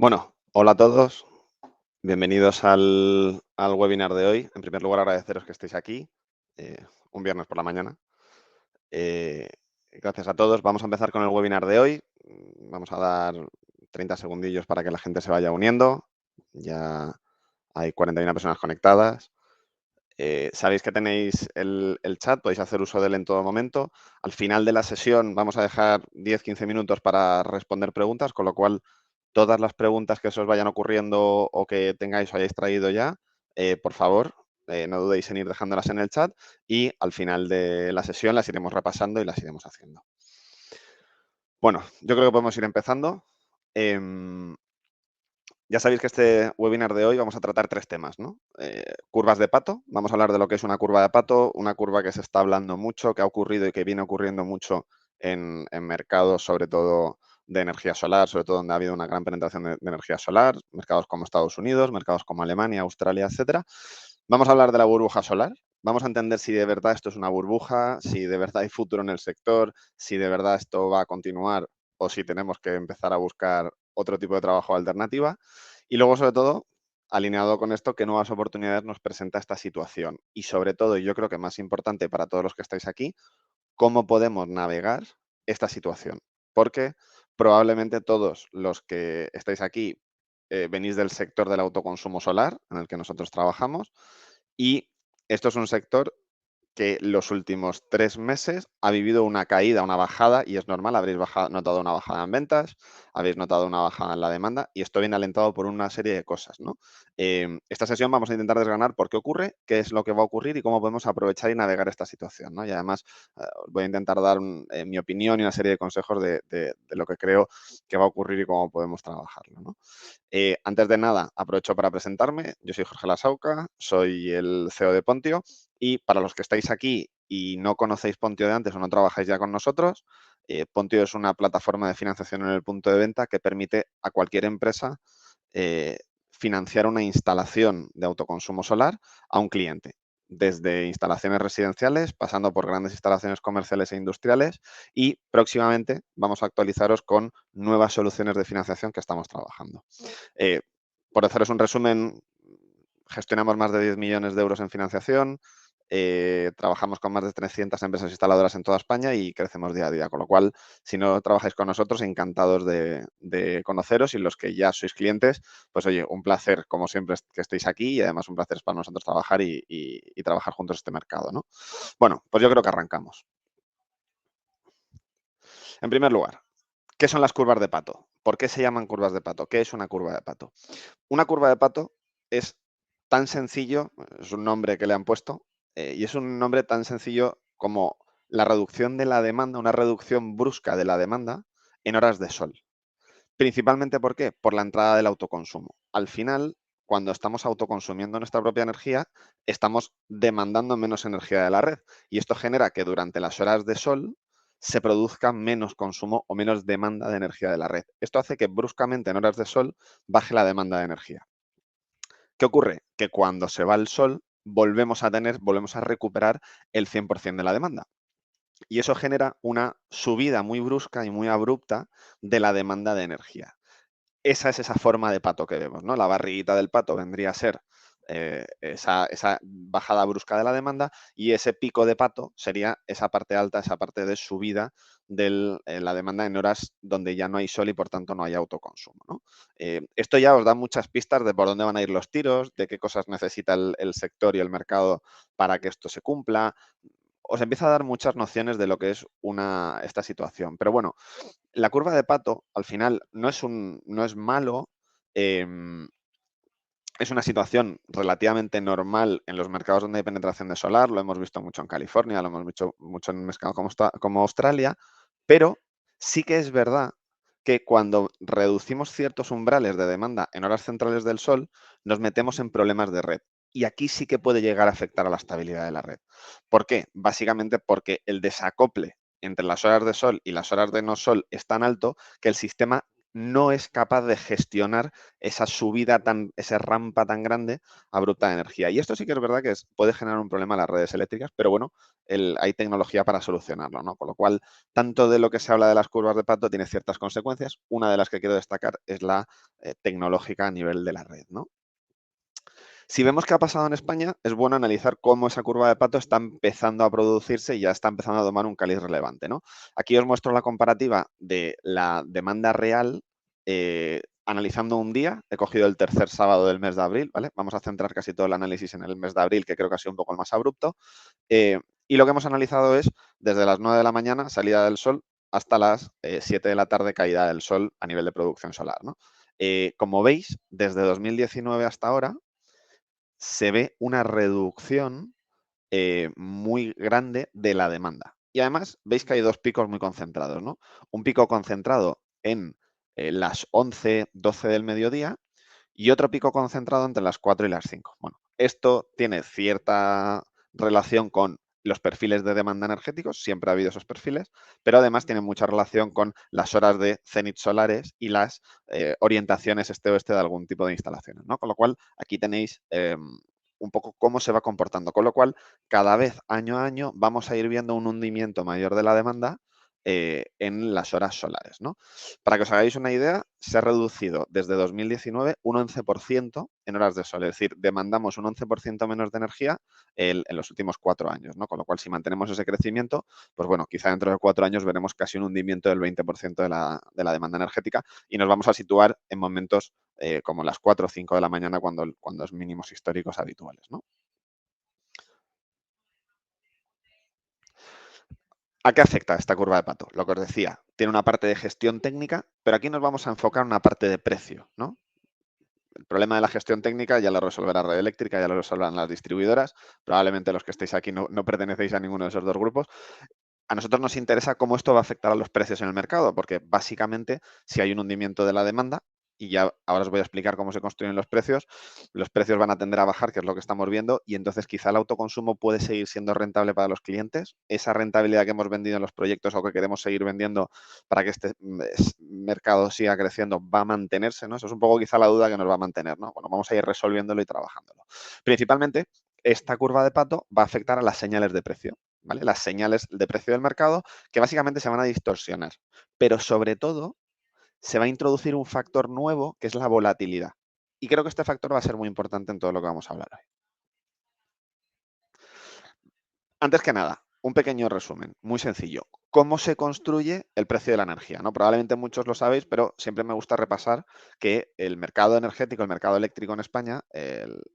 Bueno, hola a todos, bienvenidos al webinar de hoy. En primer lugar, agradeceros que estéis aquí, eh, un viernes por la mañana. Eh, Gracias a todos. Vamos a empezar con el webinar de hoy. Vamos a dar 30 segundillos para que la gente se vaya uniendo. Ya hay 41 personas conectadas. Sabéis que tenéis el chat, podéis hacer uso de él en todo momento. Al final de la sesión vamos a dejar 10-15 minutos para responder preguntas, con lo cual todas las preguntas que se os vayan ocurriendo o que tengáis o hayáis traído ya, por favor, no dudéis en ir dejándolas en el chat y al final de la sesión las iremos repasando y las iremos haciendo. Bueno, yo creo que podemos ir empezando. Ya sabéis que este webinar de hoy vamos a tratar 3 temas, ¿no? Curvas de pato, vamos a hablar de lo que es una curva de pato, una curva que se está hablando mucho, que ha ocurrido y que viene ocurriendo mucho en mercados, sobre todo de energía solar, sobre todo donde ha habido una gran penetración de energía solar, mercados como Estados Unidos, mercados como Alemania, Australia, etcétera. Vamos a hablar de la burbuja solar, vamos a entender si de verdad esto es una burbuja, si de verdad hay futuro en el sector, si de verdad esto va a continuar o si tenemos que empezar a buscar otro tipo de trabajo alternativa. Y luego, sobre todo, alineado con esto, qué nuevas oportunidades nos presenta esta situación. Y sobre todo, y yo creo que más importante para todos los que estáis aquí, cómo podemos navegar esta situación. Porque probablemente todos los que estáis aquí venís del sector del autoconsumo solar, en el que nosotros trabajamos, y esto es un sector que los últimos 3 meses ha vivido una caída, una bajada, y es normal, habréis notado una bajada en ventas, habéis notado una bajada en la demanda, y esto viene alentado por una serie de cosas, ¿no? Esta sesión vamos a intentar desgranar por qué ocurre, qué es lo que va a ocurrir y cómo podemos aprovechar y navegar esta situación, ¿no? Y además, os voy a intentar dar mi opinión y una serie de consejos de lo que creo que va a ocurrir y cómo podemos trabajarlo, ¿no? Antes de nada, aprovecho para presentarme. Yo soy Jorge Lasauca, soy el CEO de Pontio y para los que estáis aquí y no conocéis Pontio de antes o no trabajáis ya con nosotros, Pontio es una plataforma de financiación en el punto de venta que permite a cualquier empresa eh, financiar una instalación de autoconsumo solar a un cliente, desde instalaciones residenciales, pasando por grandes instalaciones comerciales e industriales y próximamente vamos a actualizaros con nuevas soluciones de financiación que estamos trabajando. Eh, por haceros un resumen, gestionamos más de 10 millones de euros en financiación, trabajamos con más de 300 empresas instaladoras en toda España y crecemos día a día, con lo cual, si no trabajáis con nosotros, encantados de conoceros y los que ya sois clientes, pues oye, un placer, como siempre, que estéis aquí y además un placer para nosotros trabajar y trabajar juntos este mercado, ¿no? Bueno, pues yo creo que arrancamos. En primer lugar, ¿qué son las curvas de pato? ¿Por qué se llaman curvas de pato? ¿Qué es una curva de pato? Una curva de pato es tan sencillo, es un nombre que le han puesto, y es un nombre tan sencillo como la reducción de la demanda, una reducción brusca de la demanda en horas de sol. Principalmente, ¿por qué? Por la entrada del autoconsumo. Al final, cuando estamos autoconsumiendo nuestra propia energía, estamos demandando menos energía de la red. Y esto genera que durante las horas de sol se produzca menos consumo o menos demanda de energía de la red. Esto hace que bruscamente en horas de sol baje la demanda de energía. ¿Qué ocurre? Que cuando se va el sol, volvemos a recuperar el 100% de la demanda. Y eso genera una subida muy brusca y muy abrupta de la demanda de energía. Esa es esa forma de pato que vemos, ¿no? La barriguita del pato vendría a ser esa bajada brusca de la demanda y ese pico de pato sería esa parte alta, esa parte de subida de la demanda en horas donde ya no hay sol y por tanto no hay autoconsumo, ¿no? Esto ya os da muchas pistas de por dónde van a ir los tiros, de qué cosas necesita el sector y el mercado para que esto se cumpla. Os empieza a dar muchas nociones de lo que es esta situación. Pero bueno, la curva de pato, al final, no es malo, em, es una situación relativamente normal en los mercados donde hay penetración de solar, lo hemos visto mucho en California, lo hemos visto mucho en mercados como Australia, pero sí que es verdad que cuando reducimos ciertos umbrales de demanda en horas centrales del sol, nos metemos en problemas de red. Y aquí sí que puede llegar a afectar a la estabilidad de la red. ¿Por qué? Básicamente porque el desacople entre las horas de sol y las horas de no sol es tan alto que el sistema no es capaz de gestionar esa subida esa rampa tan grande abrupta de energía. Y esto sí que es verdad que puede generar un problema a las redes eléctricas, pero bueno, hay tecnología para solucionarlo, ¿no? Con lo cual, tanto de lo que se habla de las curvas de Pato tiene ciertas consecuencias. Una de las que quiero destacar es la tecnológica a nivel de la red, ¿no? Si vemos qué ha pasado en España, es bueno analizar cómo esa curva de Pato está empezando a producirse y ya está empezando a tomar un caliz relevante, ¿no? Aquí os muestro la comparativa de la demanda real analizando un día. He cogido el tercer sábado del mes de abril, ¿vale? Vamos a centrar casi todo el análisis en el mes de abril, que creo que ha sido un poco el más abrupto. Y lo que hemos analizado es desde las 9 de la mañana, salida del sol, hasta las 7 de la tarde, caída del sol a nivel de producción solar, ¿no? Como veis, desde 2019 hasta ahora, se ve una reducción muy grande de la demanda. Y además veis que hay dos picos muy concentrados, ¿no? Un pico concentrado en las 11, 12 del mediodía y otro pico concentrado entre las 4 y las 5. Bueno, esto tiene cierta relación con los perfiles de demanda energéticos, siempre ha habido esos perfiles, pero además tiene mucha relación con las horas de cenit solares y las orientaciones este-oeste de algún tipo de instalaciones, ¿no? Con lo cual, aquí tenéis un poco cómo se va comportando, con lo cual, cada vez año a año vamos a ir viendo un hundimiento mayor de la demanda en las horas solares, ¿no? Para que os hagáis una idea, se ha reducido desde 2019 un 11% en horas de sol, es decir, demandamos un 11% menos de energía en los últimos 4 años, ¿no? Con lo cual, si mantenemos ese crecimiento, pues bueno, quizá dentro de 4 años veremos casi un hundimiento del 20% de la demanda energética y nos vamos a situar en momentos como las 4 o 5 de la mañana cuando es mínimos históricos habituales, ¿no? ¿A qué afecta esta curva de Pato? Lo que os decía, tiene una parte de gestión técnica, pero aquí nos vamos a enfocar en una parte de precio, ¿no? El problema de la gestión técnica ya lo resolverá Red Eléctrica, ya lo resolverán las distribuidoras. Probablemente los que estéis aquí no pertenecéis a ninguno de esos dos grupos. A nosotros nos interesa cómo esto va a afectar a los precios en el mercado, porque básicamente si hay un hundimiento de la demanda, y ya ahora os voy a explicar cómo se construyen los precios van a tender a bajar, que es lo que estamos viendo, y entonces quizá el autoconsumo puede seguir siendo rentable para los clientes. Esa rentabilidad que hemos vendido en los proyectos o que queremos seguir vendiendo para que este mercado siga creciendo va a mantenerse, ¿no? Eso es un poco quizá la duda que nos va a mantener, ¿no? Bueno, vamos a ir resolviéndolo y trabajándolo. Principalmente, esta curva de Pato va a afectar a las señales de precio. ¿Vale? Las señales de precio del mercado que básicamente se van a distorsionar. Pero sobre todo se va a introducir un factor nuevo que es la volatilidad. Y creo que este factor va a ser muy importante en todo lo que vamos a hablar hoy. Antes que nada, un pequeño resumen, muy sencillo. ¿Cómo se construye el precio de la energía? ¿No? Probablemente muchos lo sabéis, pero siempre me gusta repasar que el mercado energético, el mercado eléctrico en España,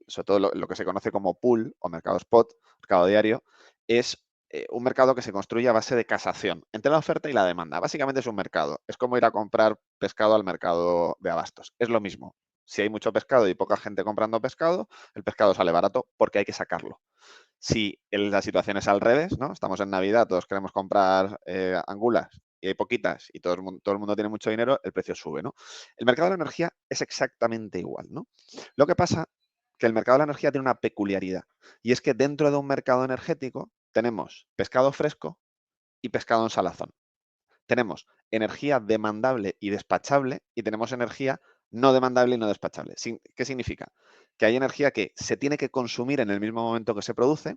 sobre todo lo que se conoce como pool o mercado spot, mercado diario, es un mercado que se construye a base de casación entre la oferta y la demanda. Básicamente es un mercado. Es como ir a comprar pescado al mercado de abastos. Es lo mismo. Si hay mucho pescado y poca gente comprando pescado, el pescado sale barato porque hay que sacarlo. Si la situación es al revés, ¿no? Estamos en Navidad, todos queremos comprar angulas y hay poquitas y todo el mundo tiene mucho dinero, el precio sube, ¿no? El mercado de la energía es exactamente igual, ¿no? Lo que pasa que el mercado de la energía tiene una peculiaridad y es que dentro de un mercado energético tenemos pescado fresco y pescado en salazón. Tenemos energía demandable y despachable y tenemos energía no demandable y no despachable. ¿Qué significa? Que hay energía que se tiene que consumir en el mismo momento que se produce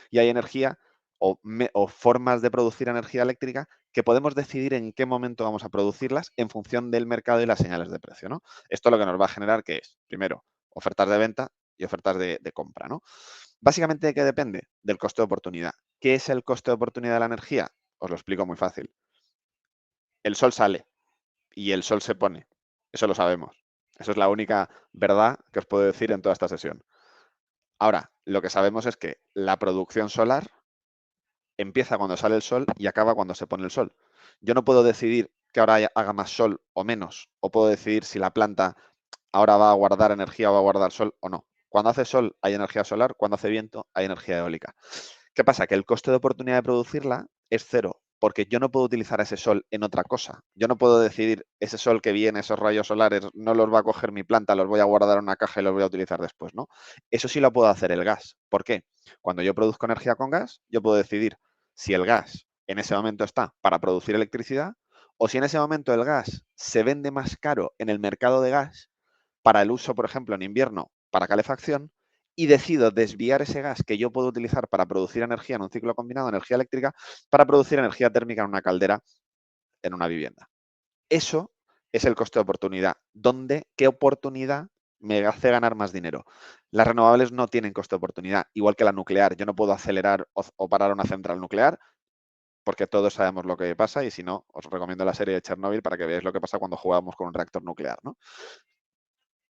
y hay energía o formas de producir energía eléctrica que podemos decidir en qué momento vamos a producirlas en función del mercado y las señales de precio, ¿no? Esto lo que nos va a generar que es, primero, ofertas de venta y ofertas de compra, ¿no? Básicamente, ¿de qué depende? Del coste de oportunidad. ¿Qué es el coste de oportunidad de la energía? Os lo explico muy fácil. El sol sale y el sol se pone. Eso lo sabemos. Eso es la única verdad que os puedo decir en toda esta sesión. Ahora, lo que sabemos es que la producción solar empieza cuando sale el sol y acaba cuando se pone el sol. Yo no puedo decidir que ahora haga más sol o menos, o puedo decidir si la planta ahora va a guardar energía o va a guardar sol o no. Cuando hace sol hay energía solar, cuando hace viento hay energía eólica. ¿Qué pasa? Que el coste de oportunidad de producirla es cero, porque yo no puedo utilizar ese sol en otra cosa. Yo no puedo decidir ese sol que viene, esos rayos solares, no los va a coger mi planta, los voy a guardar en una caja y los voy a utilizar después, ¿no? Eso sí lo puedo hacer el gas. ¿Por qué? Cuando yo produzco energía con gas, yo puedo decidir si el gas en ese momento está para producir electricidad O si en ese momento el gas se vende más caro en el mercado de gas para el uso, por ejemplo, en invierno para calefacción, y decido desviar ese gas que yo puedo utilizar para producir energía en un ciclo combinado de energía eléctrica para producir energía térmica en una caldera en una vivienda. Eso es el coste de oportunidad. ¿Qué oportunidad me hace ganar más dinero? Las renovables no tienen coste de oportunidad, igual que la nuclear. Yo no puedo acelerar o parar una central nuclear porque todos sabemos lo que pasa y si no, os recomiendo la serie de Chernobyl para que veáis lo que pasa cuando jugamos con un reactor nuclear, ¿no?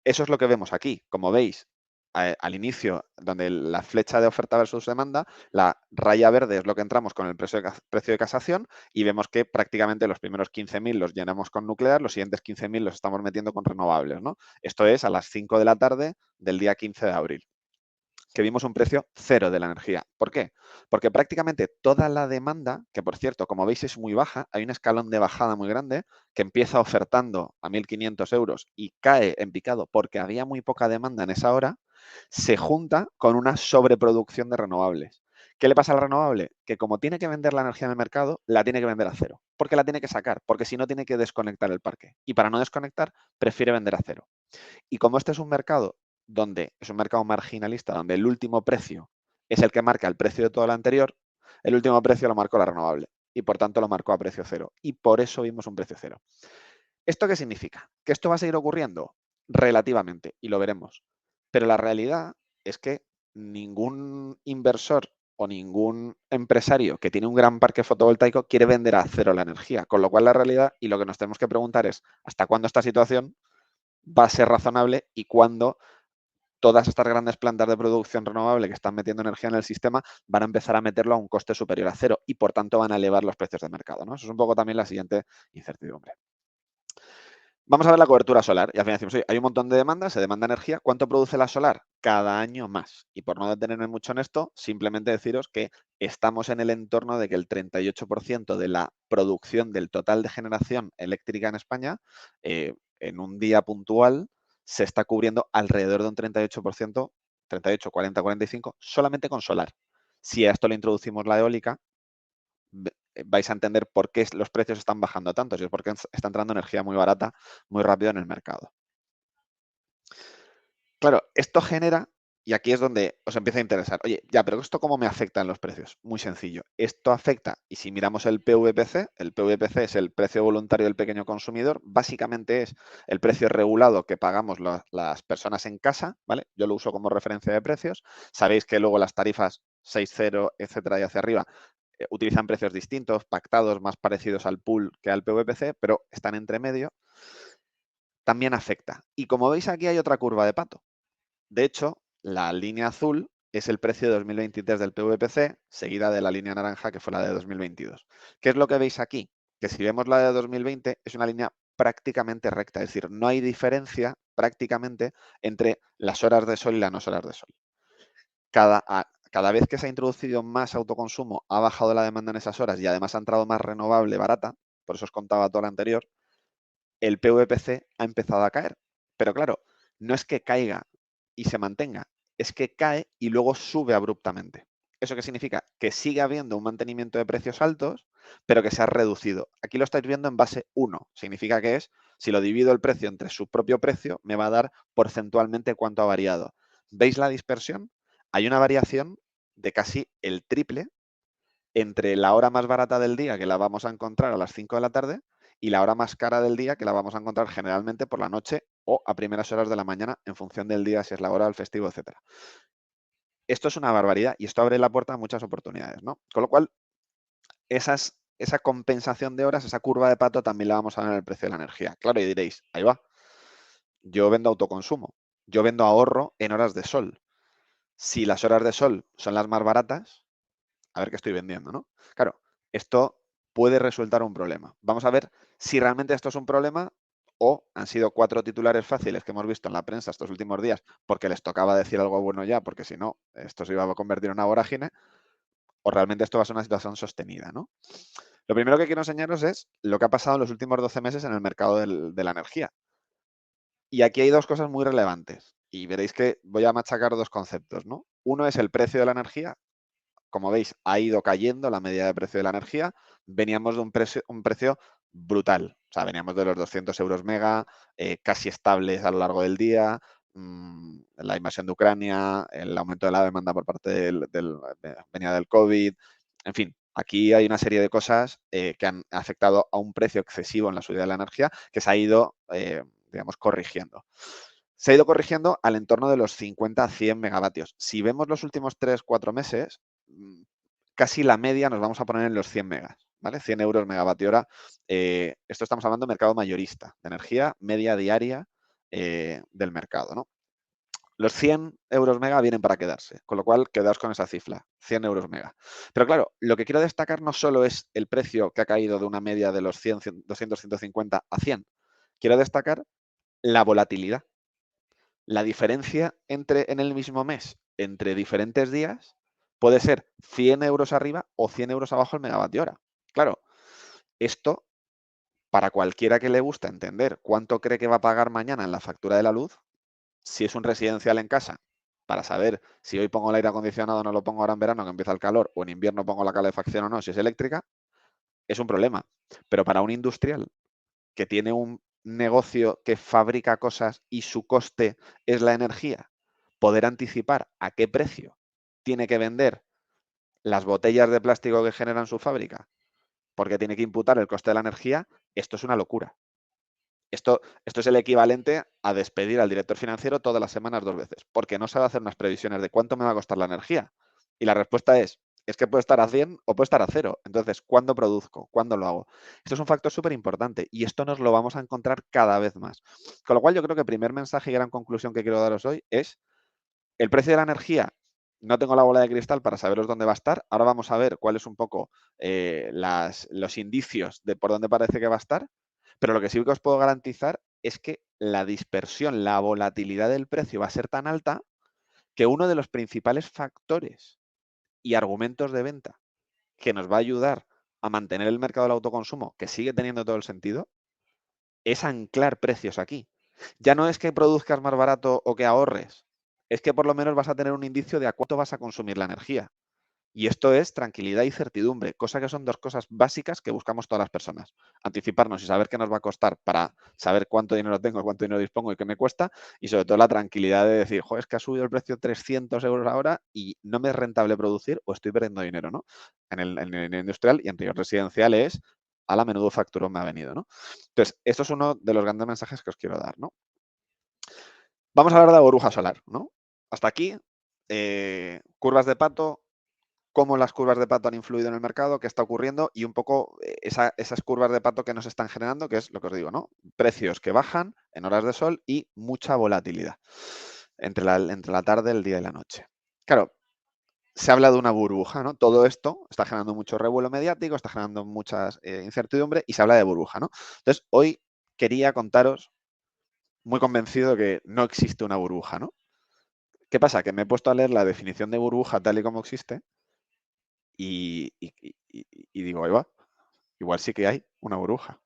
Eso es lo que vemos aquí. Como veis, al inicio, donde la flecha de oferta versus demanda, la raya verde es lo que entramos con el precio de casación y vemos que prácticamente los primeros 15.000 los llenamos con nuclear, los siguientes 15.000 los estamos metiendo con renovables, ¿no? Esto es a las 5 de la tarde del día 15 de abril, que vimos un precio cero de la energía. ¿Por qué? Porque prácticamente toda la demanda, que por cierto, como veis es muy baja, hay un escalón de bajada muy grande que empieza ofertando a 1.500 euros y cae en picado porque había muy poca demanda en esa hora, se junta con una sobreproducción de renovables. ¿Qué le pasa al renovable? Que como tiene que vender la energía en el mercado, la tiene que vender a cero, porque la tiene que sacar, porque si no tiene que desconectar el parque. Y para no desconectar, prefiere vender a cero. Y como este es un mercado donde es un mercado marginalista, donde el último precio es el que marca el precio de todo lo anterior, el último precio lo marcó la renovable y por tanto lo marcó a precio cero. Y por eso vimos un precio cero. ¿Esto qué significa? ¿Que esto va a seguir ocurriendo? Relativamente, y lo veremos. Pero la realidad es que ningún inversor o ningún empresario que tiene un gran parque fotovoltaico quiere vender a cero la energía. Con lo cual la realidad y lo que nos tenemos que preguntar es ¿hasta cuándo esta situación va a ser razonable y cuándo todas estas grandes plantas de producción renovable que están metiendo energía en el sistema van a empezar a meterlo a un coste superior a cero y por tanto van a elevar los precios de mercado, ¿no? Eso es un poco también la siguiente incertidumbre. Vamos a ver la cobertura solar y al final decimos, oye, hay un montón de demandas, se demanda energía, ¿cuánto produce la solar? Cada año más. Y por no detenerme mucho en esto, simplemente deciros que estamos en el entorno de que el 38% de la producción del total de generación eléctrica en España, en un día puntual, se está cubriendo alrededor de un 38%, 38, 40, 45, solamente con solar. Si a esto le introducimos la eólica, vais a entender por qué los precios están bajando tanto, y es porque está entrando energía muy barata muy rápido en el mercado. Claro, esto genera, y aquí es donde os empieza a interesar, oye, ya, pero ¿esto cómo me afecta en los precios? Muy sencillo. Esto afecta, y si miramos el PVPC es el precio voluntario del pequeño consumidor, básicamente es el precio regulado que pagamos las personas en casa, ¿vale? Yo lo uso como referencia de precios. Sabéis que luego las tarifas 6.0, etcétera, y hacia arriba, utilizan precios distintos, pactados, más parecidos al pool que al PVPC, pero están entre medio, también afecta. Y como veis aquí hay otra curva de pato. De hecho, la línea azul es el precio de 2023 del PVPC, seguida de la línea naranja, que fue la de 2022. ¿Qué es lo que veis aquí? Que si vemos la de 2020, es una línea prácticamente recta, es decir, no hay diferencia prácticamente entre las horas de sol y las no horas de sol. Cada vez que se ha introducido más autoconsumo, ha bajado la demanda en esas horas y además ha entrado más renovable barata, por eso os contaba todo lo anterior, el PVPC ha empezado a caer. Pero claro, no es que caiga y se mantenga, es que cae y luego sube abruptamente. ¿Eso qué significa? Que sigue habiendo un mantenimiento de precios altos, pero que se ha reducido. Aquí lo estáis viendo en base 1. Significa que es, si lo divido el precio entre su propio precio, me va a dar porcentualmente cuánto ha variado. ¿Veis la dispersión? Hay una variación de casi el triple entre la hora más barata del día, que la vamos a encontrar a las 5 de la tarde, y la hora más cara del día, que la vamos a encontrar generalmente por la noche o a primeras horas de la mañana, en función del día, si es la hora del festivo, etcétera. Esto es una barbaridad y esto abre la puerta a muchas oportunidades, ¿no? Con lo cual, esa compensación de horas, esa curva de pato, también la vamos a ver en el precio de la energía. Claro, y diréis, ahí va, yo vendo autoconsumo, yo vendo ahorro en horas de sol. Si las horas de sol son las más baratas, a ver qué estoy vendiendo, ¿no? Claro, esto puede resultar un problema. Vamos a ver si realmente esto es un problema o han sido 4 titulares fáciles que hemos visto en la prensa estos últimos días porque les tocaba decir algo bueno ya, porque si no, esto se iba a convertir en una vorágine, o realmente esto va a ser una situación sostenida, ¿no? Lo primero que quiero enseñaros es lo que ha pasado en los últimos 12 meses en el mercado de la energía. Y aquí hay dos cosas muy relevantes. Y veréis que voy a machacar dos conceptos, ¿no? Uno es el precio de la energía. Como veis, ha ido cayendo la media de precio de la energía. Veníamos de un precio brutal. O sea, veníamos de los 200 euros mega, casi estables a lo largo del día, la invasión de Ucrania, el aumento de la demanda por parte venía del COVID, en fin, aquí hay una serie de cosas que han afectado a un precio excesivo en la subida de la energía que se ha ido, digamos, corrigiendo. Se ha ido corrigiendo al entorno de los 50 a 100 megavatios. Si vemos los últimos 3-4 meses, casi la media nos vamos a poner en los 100 megas, ¿vale? 100 euros megavatio hora. Esto estamos hablando de mercado mayorista, de energía media diaria del mercado, ¿no? Los 100 euros mega vienen para quedarse, con lo cual quedaos con esa cifra, 100 euros mega. Pero claro, lo que quiero destacar no solo es el precio que ha caído de una media de los 100, 200, 150 a 100. Quiero destacar la volatilidad. La diferencia en el mismo mes, entre diferentes días, puede ser 100 euros arriba o 100 euros abajo el megavatio hora. Claro, esto, para cualquiera que le gusta entender cuánto cree que va a pagar mañana en la factura de la luz, si es un residencial en casa, para saber si hoy pongo el aire acondicionado o no lo pongo ahora en verano, que empieza el calor, o en invierno pongo la calefacción o no, si es eléctrica, es un problema. Pero para un industrial que tiene un negocio que fabrica cosas y su coste es la energía, poder anticipar a qué precio tiene que vender las botellas de plástico que generan su fábrica, porque tiene que imputar el coste de la energía, esto es una locura. Esto es el equivalente a despedir al director financiero todas las semanas 2 veces, porque no sabe hacer unas previsiones de cuánto me va a costar la energía. Y la respuesta es que puede estar a 100 o puede estar a 0. Entonces, ¿cuándo produzco? ¿Cuándo lo hago? Esto es un factor súper importante y esto nos lo vamos a encontrar cada vez más. Con lo cual, yo creo que el primer mensaje y gran conclusión que quiero daros hoy es el precio de la energía. No tengo la bola de cristal para saberos dónde va a estar. Ahora vamos a ver cuáles un poco los indicios de por dónde parece que va a estar. Pero lo que sí que os puedo garantizar es que la dispersión, la volatilidad del precio va a ser tan alta que uno de los principales factores y argumentos de venta que nos va a ayudar a mantener el mercado del autoconsumo, que sigue teniendo todo el sentido, es anclar precios aquí. Ya no es que produzcas más barato o que ahorres, es que por lo menos vas a tener un indicio de a cuánto vas a consumir la energía. Y esto es tranquilidad y certidumbre, cosa que son dos cosas básicas que buscamos todas las personas. Anticiparnos y saber qué nos va a costar para saber cuánto dinero tengo, cuánto dinero dispongo y qué me cuesta. Y sobre todo la tranquilidad de decir, joder, es que ha subido el precio 300 euros ahora y no me es rentable producir o estoy perdiendo dinero, ¿no? En el industrial y en el residencial es, a la menudo facturón me ha venido, ¿no? Entonces, esto es uno de los grandes mensajes que os quiero dar, ¿no? Vamos a hablar de la burbuja solar, ¿no? Hasta aquí, curvas de Pato, cómo las curvas de Pato han influido en el mercado, qué está ocurriendo y un poco esas curvas de Pato que nos están generando, que es lo que os digo, ¿no? Precios que bajan en horas de sol y mucha volatilidad entre la tarde, el día y la noche. Claro, se habla de una burbuja, ¿no? Todo esto está generando mucho revuelo mediático, está generando mucha incertidumbre y se habla de burbuja, ¿no? Entonces, hoy quería contaros, muy convencido de que no existe una burbuja, ¿no? ¿Qué pasa? Que me he puesto a leer la definición de burbuja tal y como existe y digo, ahí va, igual sí que hay una burbuja.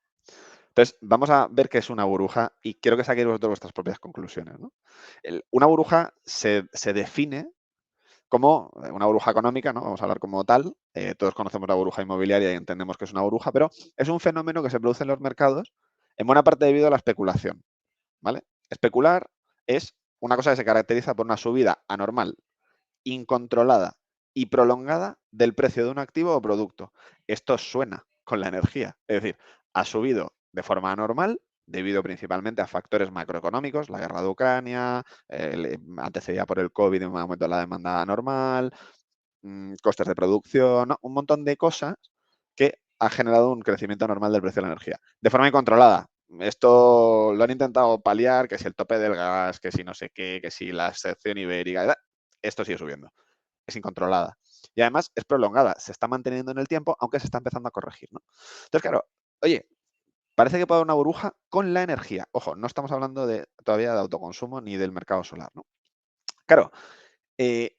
Entonces, vamos a ver qué es una burbuja y quiero que saquéis vosotros vuestras propias conclusiones, ¿no? Una burbuja se define como una burbuja económica, ¿no? Vamos a hablar como tal. Todos conocemos la burbuja inmobiliaria y entendemos que es una burbuja, pero es un fenómeno que se produce en los mercados en buena parte debido a la especulación, ¿vale? Especular es una cosa que se caracteriza por una subida anormal, incontrolada y prolongada del precio de un activo o producto. Esto suena con la energía. Es decir, ha subido de forma anormal debido principalmente a factores macroeconómicos, la guerra de Ucrania, antecedida por el COVID, un aumento de la demanda anormal, costes de producción, ¿no? Un montón de cosas que ha generado un crecimiento normal del precio de la energía. De forma incontrolada. Esto lo han intentado paliar, que si el tope del gas, que si no sé qué, que si la excepción ibérica, esto sigue subiendo. Es incontrolada. Y además es prolongada, se está manteniendo en el tiempo, aunque se está empezando a corregir, ¿no? Entonces, claro, oye, parece que puede haber una burbuja con la energía. Ojo, no estamos hablando todavía de autoconsumo ni del mercado solar, ¿no? Claro, eh,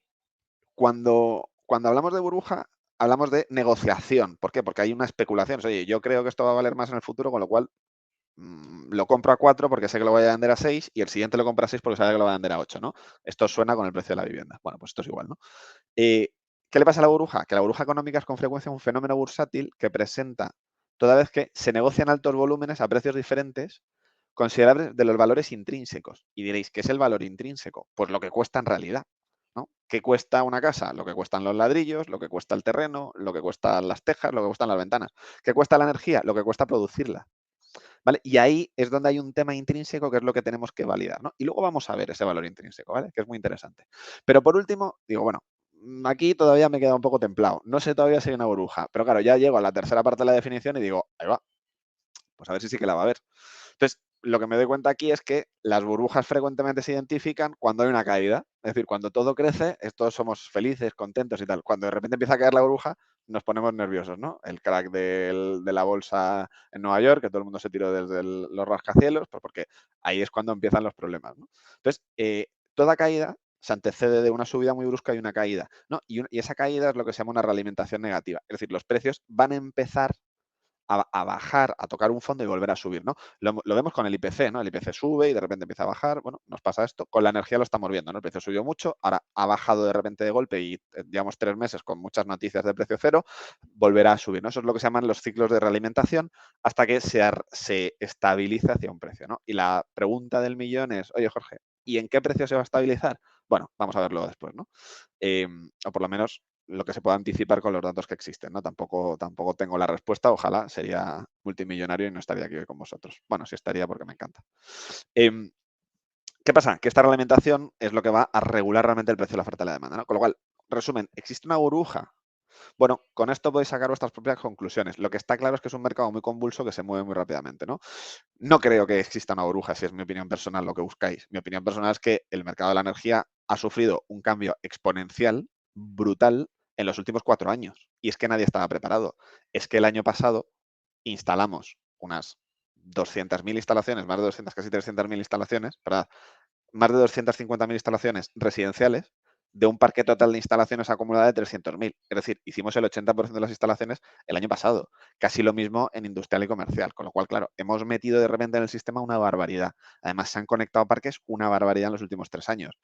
cuando hablamos de burbuja, hablamos de negociación. ¿Por qué? Porque hay una especulación. Oye, yo creo que esto va a valer más en el futuro, con lo cual lo compro a 4 porque sé que lo voy a vender a 6 y el siguiente lo compra a 6 porque sabe que lo va a vender a 8, ¿no? Esto suena con el precio de la vivienda. Bueno, pues esto es igual, ¿no? ¿Qué le pasa a la burbuja? Que la burbuja económica es con frecuencia un fenómeno bursátil que presenta toda vez que se negocian altos volúmenes a precios diferentes considerables de los valores intrínsecos. Y diréis, ¿qué es el valor intrínseco? Pues lo que cuesta en realidad, ¿no? ¿Qué cuesta una casa? Lo que cuestan los ladrillos, lo que cuesta el terreno, lo que cuestan las tejas, lo que cuestan las ventanas. ¿Qué cuesta la energía? Lo que cuesta producirla. ¿Vale? Y ahí es donde hay un tema intrínseco que es lo que tenemos que validar, ¿no? Y luego vamos a ver ese valor intrínseco, ¿vale? Que es muy interesante. Pero por último, digo, bueno, aquí todavía me queda un poco templado. No sé todavía si hay una burbuja, pero claro, ya llego a la tercera parte de la definición y digo, ahí va, pues a ver si sí que la va a haber. Entonces, lo que me doy cuenta aquí es que las burbujas frecuentemente se identifican cuando hay una caída. Es decir, cuando todo crece, todos somos felices, contentos y tal. Cuando de repente empieza a caer la burbuja, nos ponemos nerviosos, ¿no? El crack de la bolsa en Nueva York, que todo el mundo se tiró desde los rascacielos, pues porque ahí es cuando empiezan los problemas, ¿no? Entonces, toda caída se antecede de una subida muy brusca y una caída, ¿no? Y esa caída es lo que se llama una realimentación negativa. Es decir, los precios van a empezar a bajar, a tocar un fondo y volver a subir, ¿no? Lo vemos con el IPC, ¿no? El IPC sube y de repente empieza a bajar. Bueno, nos pasa esto. Con la energía lo estamos viendo, ¿no? El precio subió mucho, ahora ha bajado de repente de golpe y llevamos 3 meses con muchas noticias de precio cero, volverá a subir, ¿no? Eso es lo que se llaman los ciclos de realimentación hasta que se estabiliza hacia un precio, ¿no? Y la pregunta del millón es, oye, Jorge, ¿y en qué precio se va a estabilizar? Bueno, vamos a verlo después, ¿no? O por lo menos lo que se pueda anticipar con los datos que existen, ¿no? Tampoco tengo la respuesta, ojalá sería multimillonario y no estaría aquí hoy con vosotros. Bueno, sí estaría porque me encanta. Em, ¿Qué pasa? Que esta reglamentación es lo que va a regular realmente el precio de la oferta y la demanda, ¿no? Con lo cual, resumen, ¿existe una burbuja? Bueno, con esto podéis sacar vuestras propias conclusiones. Lo que está claro es que es un mercado muy convulso que se mueve muy rápidamente, ¿no? No creo que exista una burbuja, si es mi opinión personal lo que buscáis. Mi opinión personal es que el mercado de la energía ha sufrido un cambio exponencial, brutal, en los últimos 4 años. Y es que nadie estaba preparado. Es que el año pasado instalamos unas 200.000 instalaciones, más de 200, casi 300.000 instalaciones, ¿verdad? Más de 250.000 instalaciones residenciales de un parque total de instalaciones acumulada de 300.000. Es decir, hicimos el 80% de las instalaciones el año pasado. Casi lo mismo en industrial y comercial. Con lo cual, claro, hemos metido de repente en el sistema una barbaridad. Además, se han conectado parques una barbaridad en los últimos 3 años.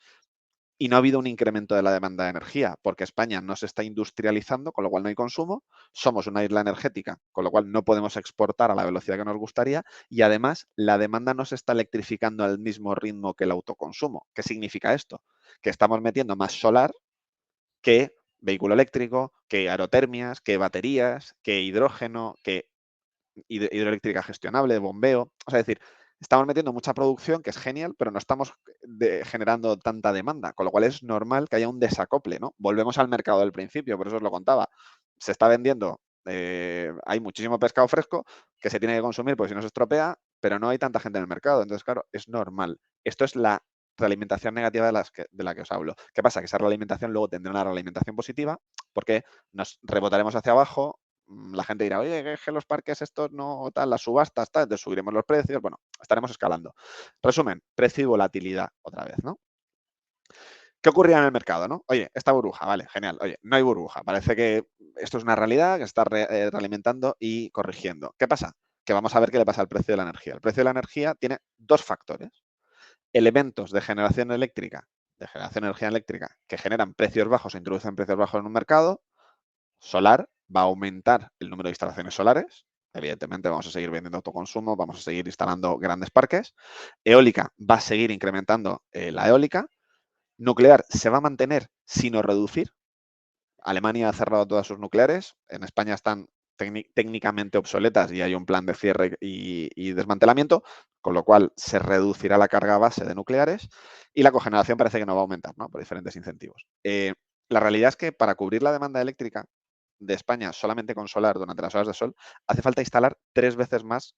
Y no ha habido un incremento de la demanda de energía, porque España no se está industrializando, con lo cual no hay consumo, somos una isla energética, con lo cual no podemos exportar a la velocidad que nos gustaría, y además la demanda no se está electrificando al mismo ritmo que el autoconsumo. ¿Qué significa esto? Que estamos metiendo más solar que vehículo eléctrico, que aerotermias, que baterías, que hidrógeno, que hidroeléctrica gestionable, bombeo. O sea, es decir, estamos metiendo mucha producción, que es genial, pero no estamos generando tanta demanda, con lo cual es normal que haya un desacople, ¿no? Volvemos al mercado del principio, por eso os lo contaba. Se está vendiendo, hay muchísimo pescado fresco que se tiene que consumir porque si no se estropea, pero no hay tanta gente en el mercado. Entonces, claro, es normal. Esto es la realimentación negativa de la que os hablo. ¿Qué pasa? Que esa realimentación luego tendrá una realimentación positiva porque nos rebotaremos hacia abajo, la gente dirá, oye, que los parques estos no tal, las subastas, tal, entonces subiremos los precios, bueno, estaremos escalando. Resumen, precio y volatilidad otra vez, ¿no? ¿Qué ocurría en el mercado, no? Oye, esta burbuja, vale, genial. Oye, no hay burbuja. Parece que esto es una realidad que se está realimentando y corrigiendo. ¿Qué pasa? Que vamos a ver qué le pasa al precio de la energía. El precio de la energía tiene dos factores. Elementos de generación de energía eléctrica, que generan precios bajos e introducen precios bajos en un mercado. Solar va a aumentar el número de instalaciones solares. Evidentemente vamos a seguir vendiendo autoconsumo, vamos a seguir instalando grandes parques. Eólica va a seguir incrementando la eólica. Nuclear se va a mantener, sino reducir. Alemania ha cerrado todas sus nucleares. En España están técnicamente obsoletas y hay un plan de cierre y desmantelamiento, con lo cual se reducirá la carga base de nucleares y la cogeneración parece que no va a aumentar, ¿no? Por diferentes incentivos. La realidad es que para cubrir la demanda eléctrica de España solamente con solar durante las horas de sol, hace falta instalar 3 veces más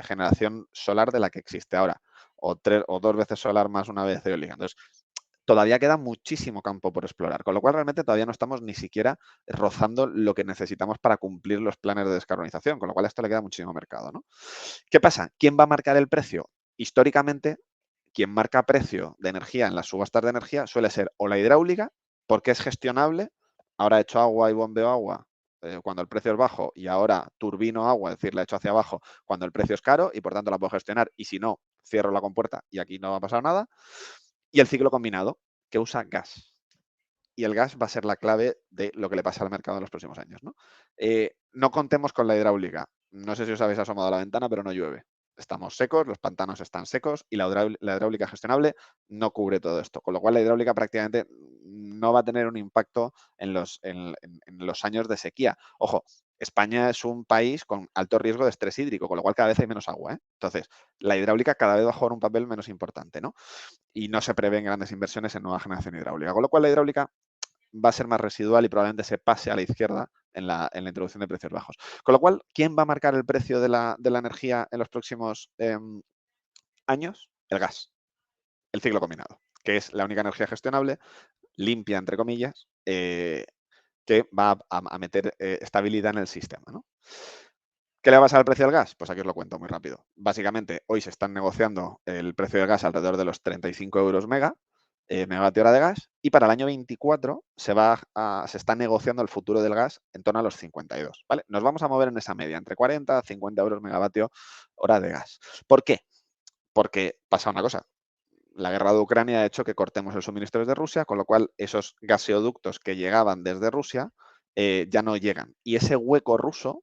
generación solar de la que existe ahora, o 2 veces solar más una vez eólica. Entonces, todavía queda muchísimo campo por explorar, con lo cual realmente todavía no estamos ni siquiera rozando lo que necesitamos para cumplir los planes de descarbonización, con lo cual a esto le queda muchísimo mercado, ¿no? ¿Qué pasa? ¿Quién va a marcar el precio? Históricamente, quien marca precio de energía en las subastas de energía suele ser o la hidráulica, porque es gestionable, ahora he hecho agua y bombeo agua cuando el precio es bajo y ahora turbino agua, es decir, la he hecho hacia abajo cuando el precio es caro y por tanto la puedo gestionar y si no, cierro la compuerta y aquí no va a pasar nada. Y el ciclo combinado, que usa gas. y el gas va a ser la clave de lo que le pasa al mercado en los próximos años, ¿no? No contemos con la hidráulica. No sé si os habéis asomado a la ventana, pero no llueve. Estamos secos, los pantanos están secos y la hidráulica gestionable no cubre todo esto. Con lo cual, la hidráulica prácticamente no va a tener un impacto en los años de sequía. Ojo, España es un país con alto riesgo de estrés hídrico, con lo cual cada vez hay menos agua, ¿eh? Entonces, la hidráulica cada vez va a jugar un papel menos importante, ¿no? Y no se prevén grandes inversiones en nueva generación hidráulica. Con lo cual, la hidráulica va a ser más residual y probablemente se pase a la izquierda en la introducción de precios bajos. Con lo cual, ¿quién va a marcar el precio de la energía en los próximos años? El gas, el ciclo combinado, que es la única energía gestionable, limpia, entre comillas, que va a meter estabilidad en el sistema, ¿no? ¿Qué le va a pasar al precio del gas? Pues aquí os lo cuento muy rápido. Básicamente, hoy se están negociando el precio del gas alrededor de los 35 euros megavatio hora de gas, y para el año 24 se está negociando el futuro del gas en torno a los 52, ¿vale? Nos vamos a mover en esa media, entre 40 y 50 euros megavatio hora de gas. ¿Por qué? Porque pasa una cosa. La guerra de Ucrania ha hecho que cortemos el suministro desde Rusia, con lo cual esos gaseoductos que llegaban desde Rusia ya no llegan. Y ese hueco ruso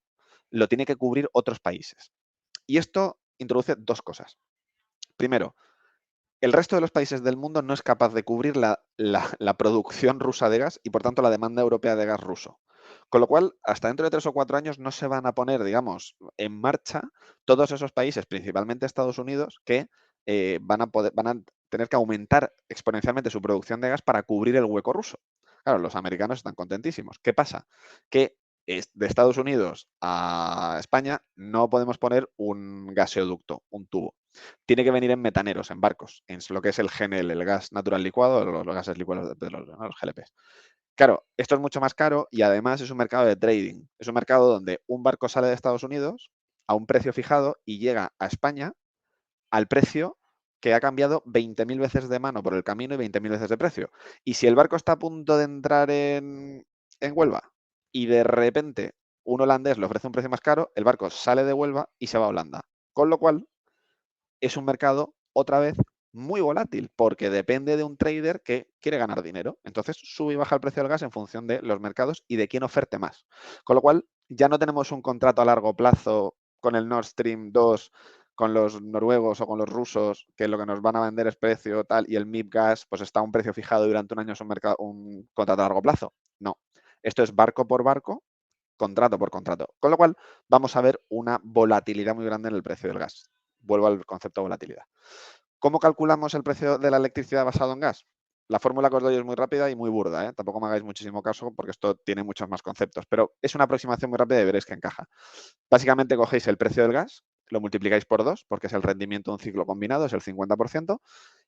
lo tiene que cubrir otros países. Y esto introduce dos cosas. Primero, el resto de los países del mundo no es capaz de cubrir la producción rusa de gas y, por tanto, la demanda europea de gas ruso. Con lo cual, hasta dentro de 3 o 4 años no se van a poner, digamos, en marcha todos esos países, principalmente Estados Unidos, que van a tener que aumentar exponencialmente su producción de gas para cubrir el hueco ruso. Claro, los americanos están contentísimos. ¿Qué pasa? Que de Estados Unidos a España no podemos poner un gaseoducto, un tubo. Tiene que venir en metaneros, en barcos, en lo que es el GNL, el gas natural licuado, los gases licuados de los GLPs. Claro, esto es mucho más caro y además es un mercado de trading. Es un mercado donde un barco sale de Estados Unidos a un precio fijado y llega a España al precio que ha cambiado 20.000 veces de mano por el camino y 20.000 veces de precio. Y si el barco está a punto de entrar en Huelva y de repente un holandés le ofrece un precio más caro, el barco sale de Huelva y se va a Holanda. Con lo cual, es un mercado, otra vez, muy volátil, porque depende de un trader que quiere ganar dinero. Entonces, sube y baja el precio del gas en función de los mercados y de quién oferte más. Con lo cual, ya no tenemos un contrato a largo plazo con el Nord Stream 2, con los noruegos o con los rusos, que lo que nos van a vender es precio tal, y el MIP gas pues está a un precio fijado y durante un año es un contrato a largo plazo. No. Esto es barco por barco, contrato por contrato. Con lo cual, vamos a ver una volatilidad muy grande en el precio del gas. Vuelvo al concepto de volatilidad. ¿Cómo calculamos el precio de la electricidad basado en gas? La fórmula que os doy es muy rápida y muy burda, ¿eh? Tampoco me hagáis muchísimo caso porque esto tiene muchos más conceptos, pero es una aproximación muy rápida y veréis que encaja. Básicamente cogéis el precio del gas, lo multiplicáis por 2, porque es el rendimiento de un ciclo combinado, es el 50%,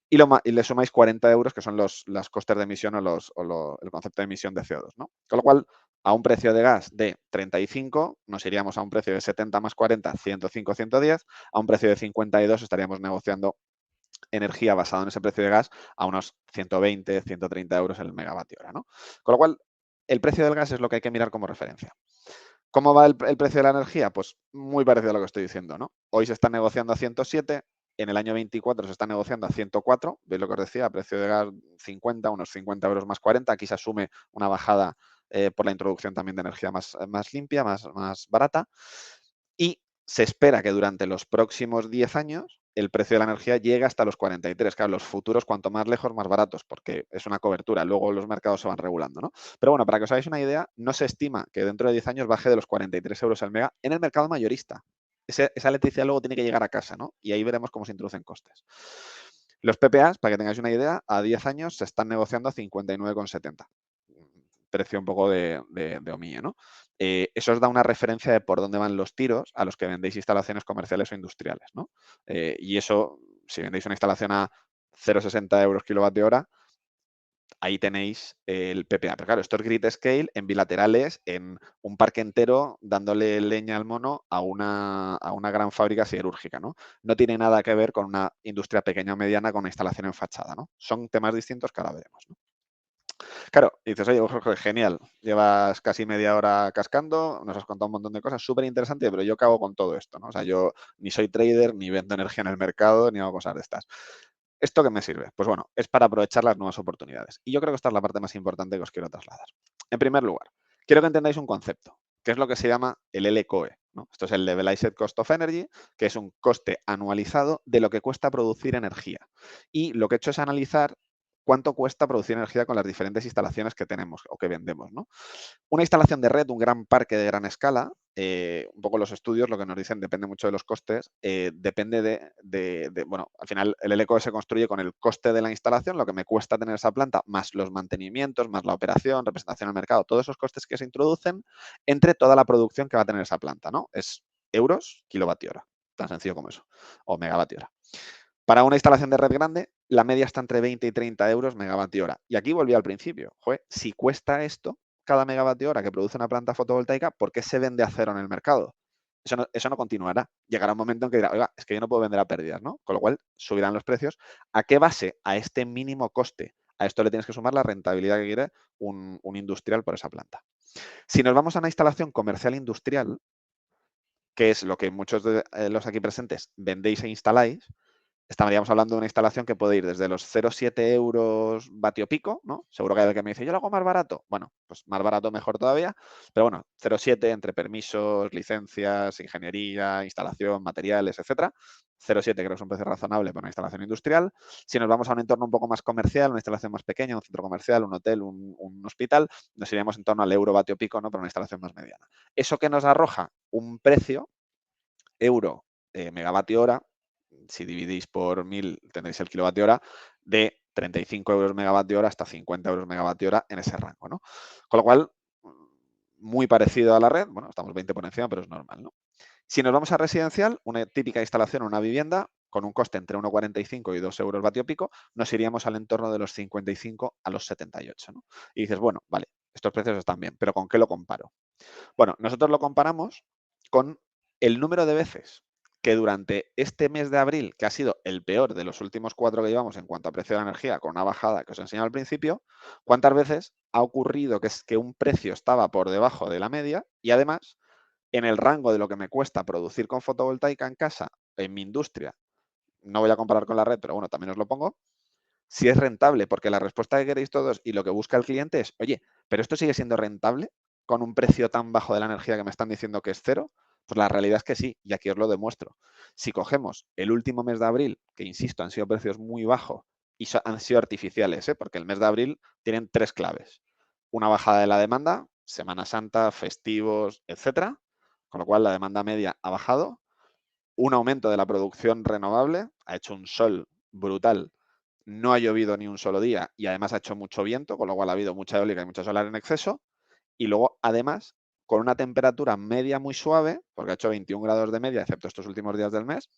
y le sumáis 40 euros, que son los costes de emisión el concepto de emisión de CO2, ¿no? Con lo cual, a un precio de gas de 35, nos iríamos a un precio de 70 más 40, 105, 110, a un precio de 52 estaríamos negociando energía basada en ese precio de gas a unos 120, 130 euros el megavatio hora, ¿no? Con lo cual, el precio del gas es lo que hay que mirar como referencia. ¿Cómo va el precio de la energía? Pues muy parecido a lo que estoy diciendo, ¿no? Hoy se está negociando a 107, en el año 24 se está negociando a 104, ¿veis lo que os decía? Precio de gas 50, unos 50 euros más 40, aquí se asume una bajada por la introducción también de energía más limpia, más barata, y se espera que durante los próximos 10 años el precio de la energía llegue hasta los 43. Claro, los futuros cuanto más lejos, más baratos, porque es una cobertura. Luego los mercados se van regulando, ¿no? Pero bueno, para que os hagáis una idea, no se estima que dentro de 10 años baje de los 43 euros al mega en el mercado mayorista. Esa electricidad luego tiene que llegar a casa, ¿no? Y ahí veremos cómo se introducen costes. Los PPAs, para que tengáis una idea, a 10 años se están negociando a 59,70. Precio un poco de omilla, ¿no? Eso os da una referencia de por dónde van los tiros a los que vendéis instalaciones comerciales o industriales, ¿no? Y eso, si vendéis una instalación a 0,60 euros kilovatio hora, ahí tenéis el PPA. Pero claro, esto es grid scale en bilaterales, en un parque entero dándole leña al mono a una gran fábrica siderúrgica, ¿no? No tiene nada que ver con una industria pequeña o mediana con una instalación en fachada, ¿no? Son temas distintos que ahora veremos, ¿no? Claro, y dices, oye, Jorge, genial, llevas casi media hora cascando, nos has contado un montón de cosas, súper interesante, pero yo qué hago con todo esto, ¿no? O sea, yo ni soy trader, ni vendo energía en el mercado, ni hago cosas de estas. ¿Esto qué me sirve? Pues bueno, es para aprovechar las nuevas oportunidades. Y yo creo que esta es la parte más importante que os quiero trasladar. En primer lugar, quiero que entendáis un concepto, que es lo que se llama el LCOE, ¿no? Esto es el Levelized Cost of Energy, que es un coste anualizado de lo que cuesta producir energía. Y lo que he hecho es analizar cuánto cuesta producir energía con las diferentes instalaciones que tenemos o que vendemos, ¿no? Una instalación de red, un gran parque de gran escala, un poco los estudios lo que nos dicen depende mucho de los costes, depende bueno, al final el LCOE se construye con el coste de la instalación, lo que me cuesta tener esa planta, más los mantenimientos, más la operación, representación al mercado, todos esos costes que se introducen entre toda la producción que va a tener esa planta, ¿no? Es euros, kilovatio hora, tan sencillo como eso, o megavatio hora. Para una instalación de red grande, la media está entre 20 y 30 euros megavatio hora. Y aquí volví al principio. Joder, si cuesta esto, cada megavatio hora que produce una planta fotovoltaica, ¿por qué se vende a cero en el mercado? Eso no continuará. Llegará un momento en que dirá, oiga, es que yo no puedo vender a pérdidas, ¿no? Con lo cual subirán los precios. ¿A qué base? A este mínimo coste. A esto le tienes que sumar la rentabilidad que quiere un industrial por esa planta. Si nos vamos a una instalación comercial industrial, que es lo que muchos de los aquí presentes vendéis e instaláis, estaríamos hablando de una instalación que puede ir desde los 0,7 euros vatio pico, ¿no? Seguro que hay alguien que me dice, yo lo hago más barato. Bueno, pues más barato mejor todavía, pero bueno, 0,7 entre permisos, licencias, ingeniería, instalación, materiales, etcétera. 0,7 creo que es un precio razonable para una instalación industrial. Si nos vamos a un entorno un poco más comercial, una instalación más pequeña, un centro comercial, un hotel, un hospital, nos iríamos en torno al euro vatio pico, ¿no? Para una instalación más mediana. ¿Eso que nos arroja? Un precio, euro megavatio hora, si dividís por 1000 tendréis el kilovatio hora, de 35 euros megavatio hora hasta 50 euros megavatio hora en ese rango, ¿no? Con lo cual, muy parecido a la red, bueno, estamos 20 por encima, pero es normal, ¿no? Si nos vamos a residencial, una típica instalación, una vivienda, con un coste entre 1,45 y 2 euros vatio pico, nos iríamos al entorno de los 55 a los 78, ¿no? Y dices, bueno, vale, estos precios están bien, pero ¿con qué lo comparo? Bueno, nosotros lo comparamos con el número de veces que durante este mes de abril, que ha sido el peor de los últimos 4 que llevamos en cuanto a precio de la energía, con una bajada que os he enseñado al principio, cuántas veces ha ocurrido que un precio estaba por debajo de la media y además en el rango de lo que me cuesta producir con fotovoltaica en casa, en mi industria, no voy a comparar con la red, pero bueno, también os lo pongo, si es rentable, porque la respuesta que queréis todos y lo que busca el cliente es, oye, ¿pero esto sigue siendo rentable con un precio tan bajo de la energía que me están diciendo que es cero? Pues la realidad es que sí, y aquí os lo demuestro. Si cogemos el último mes de abril, que insisto, han sido precios muy bajos y han sido artificiales, porque el mes de abril tienen 3 claves. Una bajada de la demanda, Semana Santa, festivos, etcétera, con lo cual la demanda media ha bajado. Un aumento de la producción renovable, ha hecho un sol brutal, no ha llovido ni un solo día y además ha hecho mucho viento, con lo cual ha habido mucha eólica y mucho solar en exceso. Y luego, además, con una temperatura media muy suave, porque ha hecho 21 grados de media, excepto estos últimos días del mes,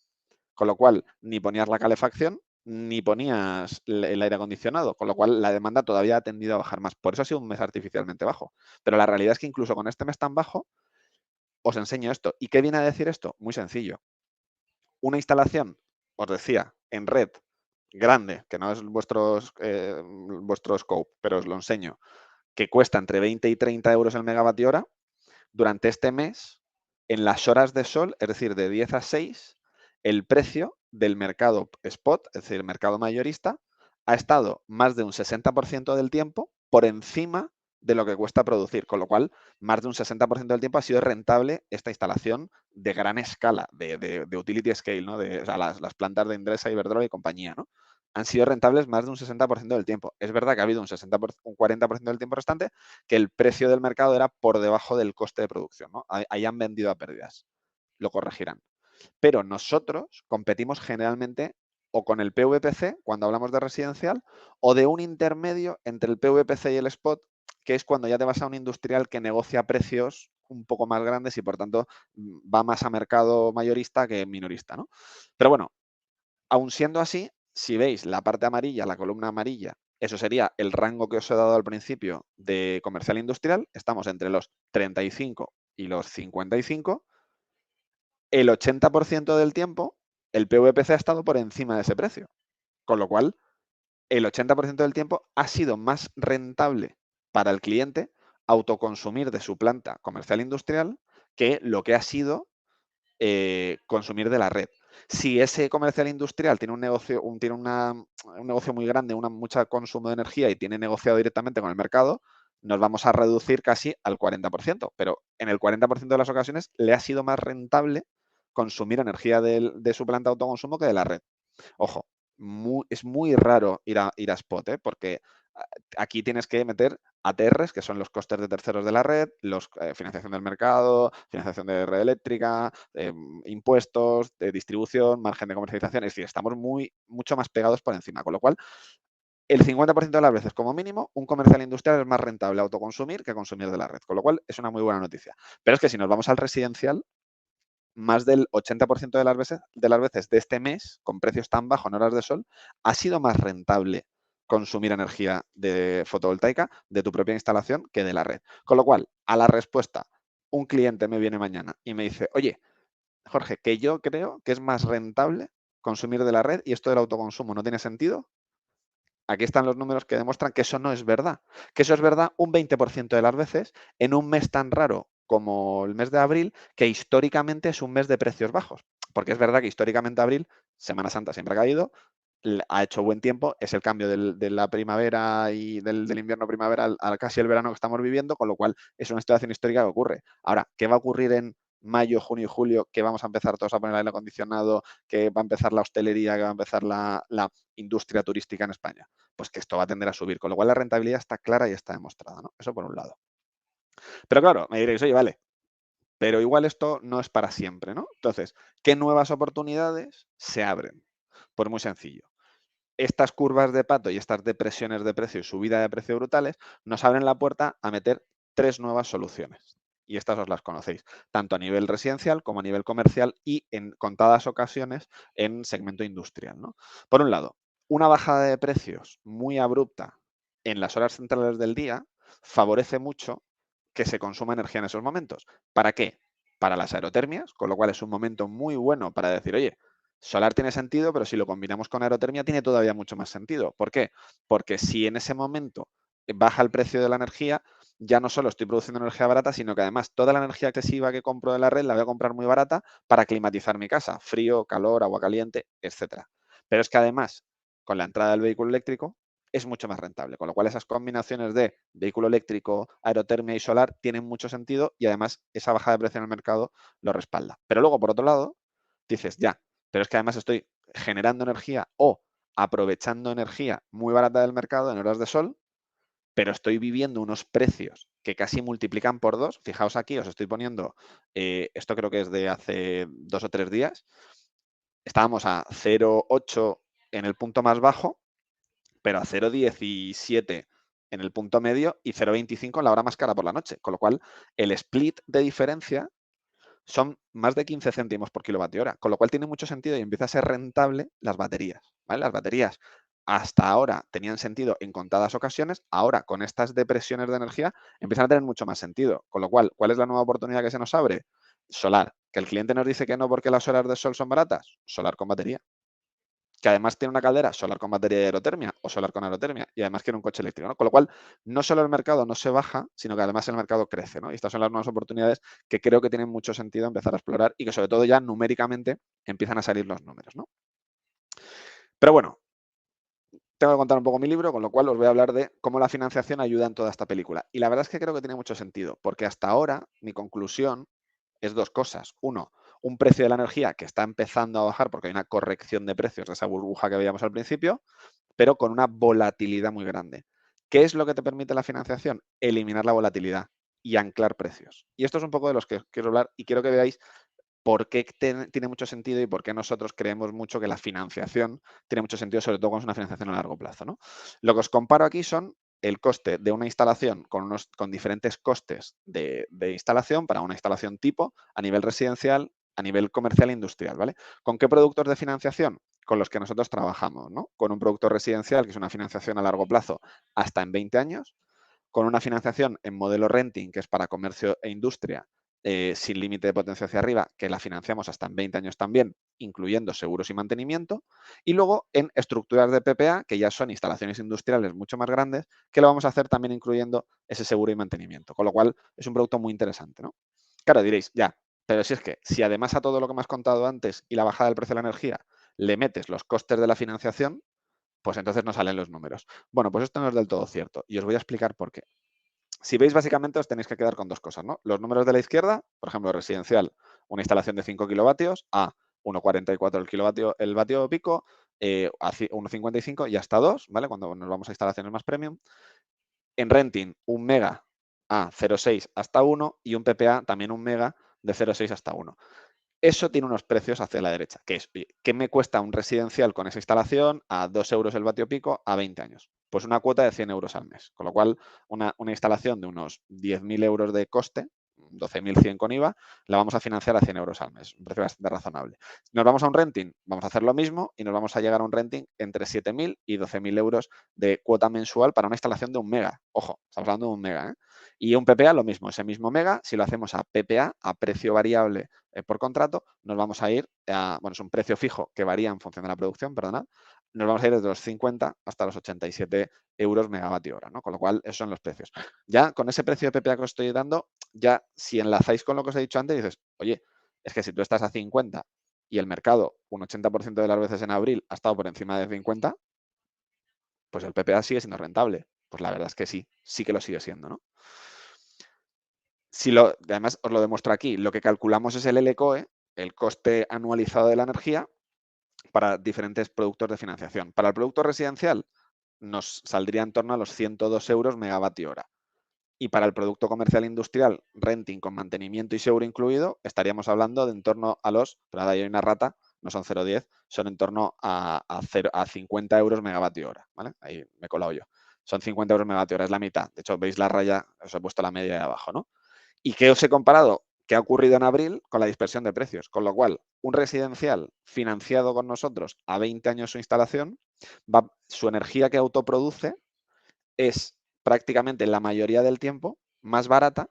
con lo cual ni ponías la calefacción ni ponías el aire acondicionado, con lo cual la demanda todavía ha tendido a bajar más. Por eso ha sido un mes artificialmente bajo. Pero la realidad es que incluso con este mes tan bajo, os enseño esto. ¿Y qué viene a decir esto? Muy sencillo. Una instalación, os decía, en red grande, que no es vuestro scope, pero os lo enseño, que cuesta entre 20 y 30 euros el megavatio hora, durante este mes, en las horas de sol, es decir, de 10 a 6, el precio del mercado spot, es decir, el mercado mayorista, ha estado más de un 60% del tiempo por encima de lo que cuesta producir, con lo cual más de un 60% del tiempo ha sido rentable esta instalación de gran escala, de utility scale, ¿no? O sea, las plantas de Endesa, Iberdrola y compañía, ¿no? Han sido rentables más de un 60% del tiempo. Es verdad que ha habido un 40% del tiempo restante que el precio del mercado era por debajo del coste de producción, ¿no? Ahí han vendido a pérdidas. Lo corregirán. Pero nosotros competimos generalmente o con el PVPC, cuando hablamos de residencial, o de un intermedio entre el PVPC y el spot, que es cuando ya te vas a un industrial que negocia precios un poco más grandes y por tanto va más a mercado mayorista que minorista, ¿no? Pero bueno, aun siendo así, si veis la parte amarilla, la columna amarilla, eso sería el rango que os he dado al principio de comercial industrial, estamos entre los 35 y los 55. El 80% del tiempo el PVPC ha estado por encima de ese precio, con lo cual el 80% del tiempo ha sido más rentable para el cliente autoconsumir de su planta comercial industrial que lo que ha sido consumir de la red. Si ese comercial industrial tiene un negocio, un negocio muy grande, mucho consumo de energía y tiene negociado directamente con el mercado, nos vamos a reducir casi al 40%, pero en el 40% de las ocasiones le ha sido más rentable consumir energía de su planta de autoconsumo que de la red. Ojo, es muy raro ir a spot, ¿eh? Porque aquí tienes que meter ATRs, que son los costes de terceros de la red, financiación del mercado, financiación de red eléctrica, impuestos, de distribución, margen de comercialización. Es decir, estamos mucho más pegados por encima. Con lo cual, el 50% de las veces, como mínimo, un comercial industrial es más rentable autoconsumir que consumir de la red. Con lo cual, es una muy buena noticia. Pero es que si nos vamos al residencial, más del 80% de las veces de este mes, con precios tan bajos en horas de sol, ha sido más rentable consumir energía de fotovoltaica de tu propia instalación que de la red. Con lo cual, a la respuesta, un cliente me viene mañana y me dice, oye, Jorge, que yo creo que es más rentable consumir de la red y esto del autoconsumo no tiene sentido. Aquí están los números que demuestran que eso no es verdad. Que eso es verdad un 20% de las veces en un mes tan raro como el mes de abril, que históricamente es un mes de precios bajos. Porque es verdad que históricamente abril, Semana Santa siempre ha caído, ha hecho buen tiempo, es el cambio de la primavera y del invierno primavera al casi el verano que estamos viviendo, con lo cual es una situación histórica que ocurre. Ahora, ¿qué va a ocurrir en mayo, junio y julio? Que vamos a empezar todos a poner aire acondicionado, que va a empezar la hostelería, que va a empezar la industria turística en España. Pues que esto va a tender a subir, con lo cual la rentabilidad está clara y está demostrada, ¿no? Eso por un lado. Pero claro, me diréis, oye, vale, pero igual esto no es para siempre, ¿no? Entonces, ¿qué nuevas oportunidades se abren? Pues muy sencillo. Estas curvas de pato y estas depresiones de precio y subida de precio brutales nos abren la puerta a meter tres nuevas soluciones. Y estas os las conocéis, tanto a nivel residencial como a nivel comercial y en contadas ocasiones en segmento industrial, ¿no? Por un lado, una bajada de precios muy abrupta en las horas centrales del día favorece mucho que se consuma energía en esos momentos. ¿Para qué? Para las aerotermias, con lo cual es un momento muy bueno para decir, oye, solar tiene sentido, pero si lo combinamos con aerotermia tiene todavía mucho más sentido. ¿Por qué? Porque si en ese momento baja el precio de la energía, ya no solo estoy produciendo energía barata, sino que además toda la energía excesiva que compro de la red la voy a comprar muy barata para climatizar mi casa, frío, calor, agua caliente, etcétera. Pero es que además, con la entrada del vehículo eléctrico, es mucho más rentable, con lo cual esas combinaciones de vehículo eléctrico, aerotermia y solar tienen mucho sentido y además esa bajada de precio en el mercado lo respalda. Pero luego, por otro lado, dices, ya, pero es que además estoy generando energía o aprovechando energía muy barata del mercado en horas de sol, pero estoy viviendo unos precios que casi multiplican por dos. Fijaos aquí, os estoy poniendo, esto creo que es de hace 2 o 3 días, estábamos a 0,8 en el punto más bajo, pero a 0,17 en el punto medio y 0,25 en la hora más cara por la noche. Con lo cual, el split de diferencia son más de 15 céntimos por kilovatio hora, con lo cual tiene mucho sentido y empieza a ser rentable las baterías, ¿vale? Las baterías hasta ahora tenían sentido en contadas ocasiones, ahora con estas depresiones de energía empiezan a tener mucho más sentido, con lo cual, ¿cuál es la nueva oportunidad que se nos abre? Solar. ¿Que el cliente nos dice que no porque las horas de sol son baratas? Solar con batería. Que además tiene una caldera, solar con batería de aerotermia o solar con aerotermia, y además quiere un coche eléctrico, ¿no? Con lo cual, no solo el mercado no se baja, sino que además el mercado crece, ¿no? Y estas son las nuevas oportunidades que creo que tienen mucho sentido empezar a explorar y que sobre todo ya numéricamente empiezan a salir los números, ¿no? Pero bueno, tengo que contar un poco mi libro, con lo cual os voy a hablar de cómo la financiación ayuda en toda esta película. Y la verdad es que creo que tiene mucho sentido, porque hasta ahora mi conclusión es dos cosas. Uno, un precio de la energía que está empezando a bajar porque hay una corrección de precios de esa burbuja que veíamos al principio, pero con una volatilidad muy grande. ¿Qué es lo que te permite la financiación? Eliminar la volatilidad y anclar precios. Y esto es un poco de los que quiero hablar y quiero que veáis por qué tiene mucho sentido y por qué nosotros creemos mucho que la financiación tiene mucho sentido, sobre todo cuando es una financiación a largo plazo, ¿no? Lo que os comparo aquí son el coste de una instalación con diferentes costes de instalación para una instalación tipo a nivel residencial, a nivel comercial e industrial, ¿vale? ¿Con qué productos de financiación? Con los que nosotros trabajamos, ¿no? Con un producto residencial, que es una financiación a largo plazo hasta en 20 años, con una financiación en modelo renting, que es para comercio e industria, sin límite de potencia hacia arriba, que la financiamos hasta en 20 años también, incluyendo seguros y mantenimiento. Y luego en estructuras de PPA, que ya son instalaciones industriales mucho más grandes, que lo vamos a hacer también incluyendo ese seguro y mantenimiento. Con lo cual es un producto muy interesante, ¿no? Claro, diréis, ya, Pero si es que, si además a todo lo que me has contado antes y la bajada del precio de la energía le metes los costes de la financiación, pues entonces no salen los números. Bueno, pues esto no es del todo cierto y os voy a explicar por qué. Si veis, básicamente os tenéis que quedar con dos cosas, ¿no? Los números de la izquierda, por ejemplo, residencial, una instalación de 5 kilovatios a 1,44 el vatio pico, a 1,55 y hasta 2, ¿vale? Cuando nos vamos a instalaciones más premium. En renting, 1 mega a 0,6 hasta 1 y un PPA también 1 mega de 0,6 hasta 1. Eso tiene unos precios hacia la derecha, que es, oye, ¿qué me cuesta un residencial con esa instalación a 2 euros el vatio pico a 20 años? Pues una cuota de 100 euros al mes. Con lo cual, una instalación de unos 10.000 euros de coste, 12.100 con IVA, la vamos a financiar a 100 euros al mes. Un precio bastante razonable. Si nos vamos a un renting, vamos a hacer lo mismo y nos vamos a llegar a un renting entre 7.000 y 12.000 euros de cuota mensual para una instalación de 1 mega. Ojo, estamos hablando de 1 mega, ¿eh? Y un PPA lo mismo, ese mismo mega, si lo hacemos a PPA, a precio variable por contrato, nos vamos a ir a, bueno, es un precio fijo que varía en función de la producción, perdonad, nos vamos a ir desde los 50 hasta los 87 euros megavatio hora, ¿no? Con lo cual, esos son los precios. Ya con ese precio de PPA que os estoy dando, ya si enlazáis con lo que os he dicho antes, dices, oye, es que si tú estás a 50 y el mercado, un 80% de las veces en abril, ha estado por encima de 50, pues el PPA sigue siendo rentable. Pues la verdad es que sí, sí que lo sigue siendo, ¿no? Además, os lo demuestro aquí, lo que calculamos es el LCOE, el coste anualizado de la energía, para diferentes productos de financiación. Para el producto residencial nos saldría en torno a los 102 euros megavatio hora. Y para el producto comercial industrial, renting con mantenimiento y seguro incluido, estaríamos hablando de en torno a los, pero ahora hay una rata, no son 0,10, son en torno a 50 euros megavatio hora. ¿Vale? Ahí me he colado yo. Son 50 euros megavatio hora, es la mitad. De hecho, veis la raya, os he puesto la media de abajo, ¿no? ¿Y qué os he comparado? ¿Qué ha ocurrido en abril con la dispersión de precios? Con lo cual, un residencial financiado con nosotros a 20 años su instalación, su energía que autoproduce es prácticamente la mayoría del tiempo más barata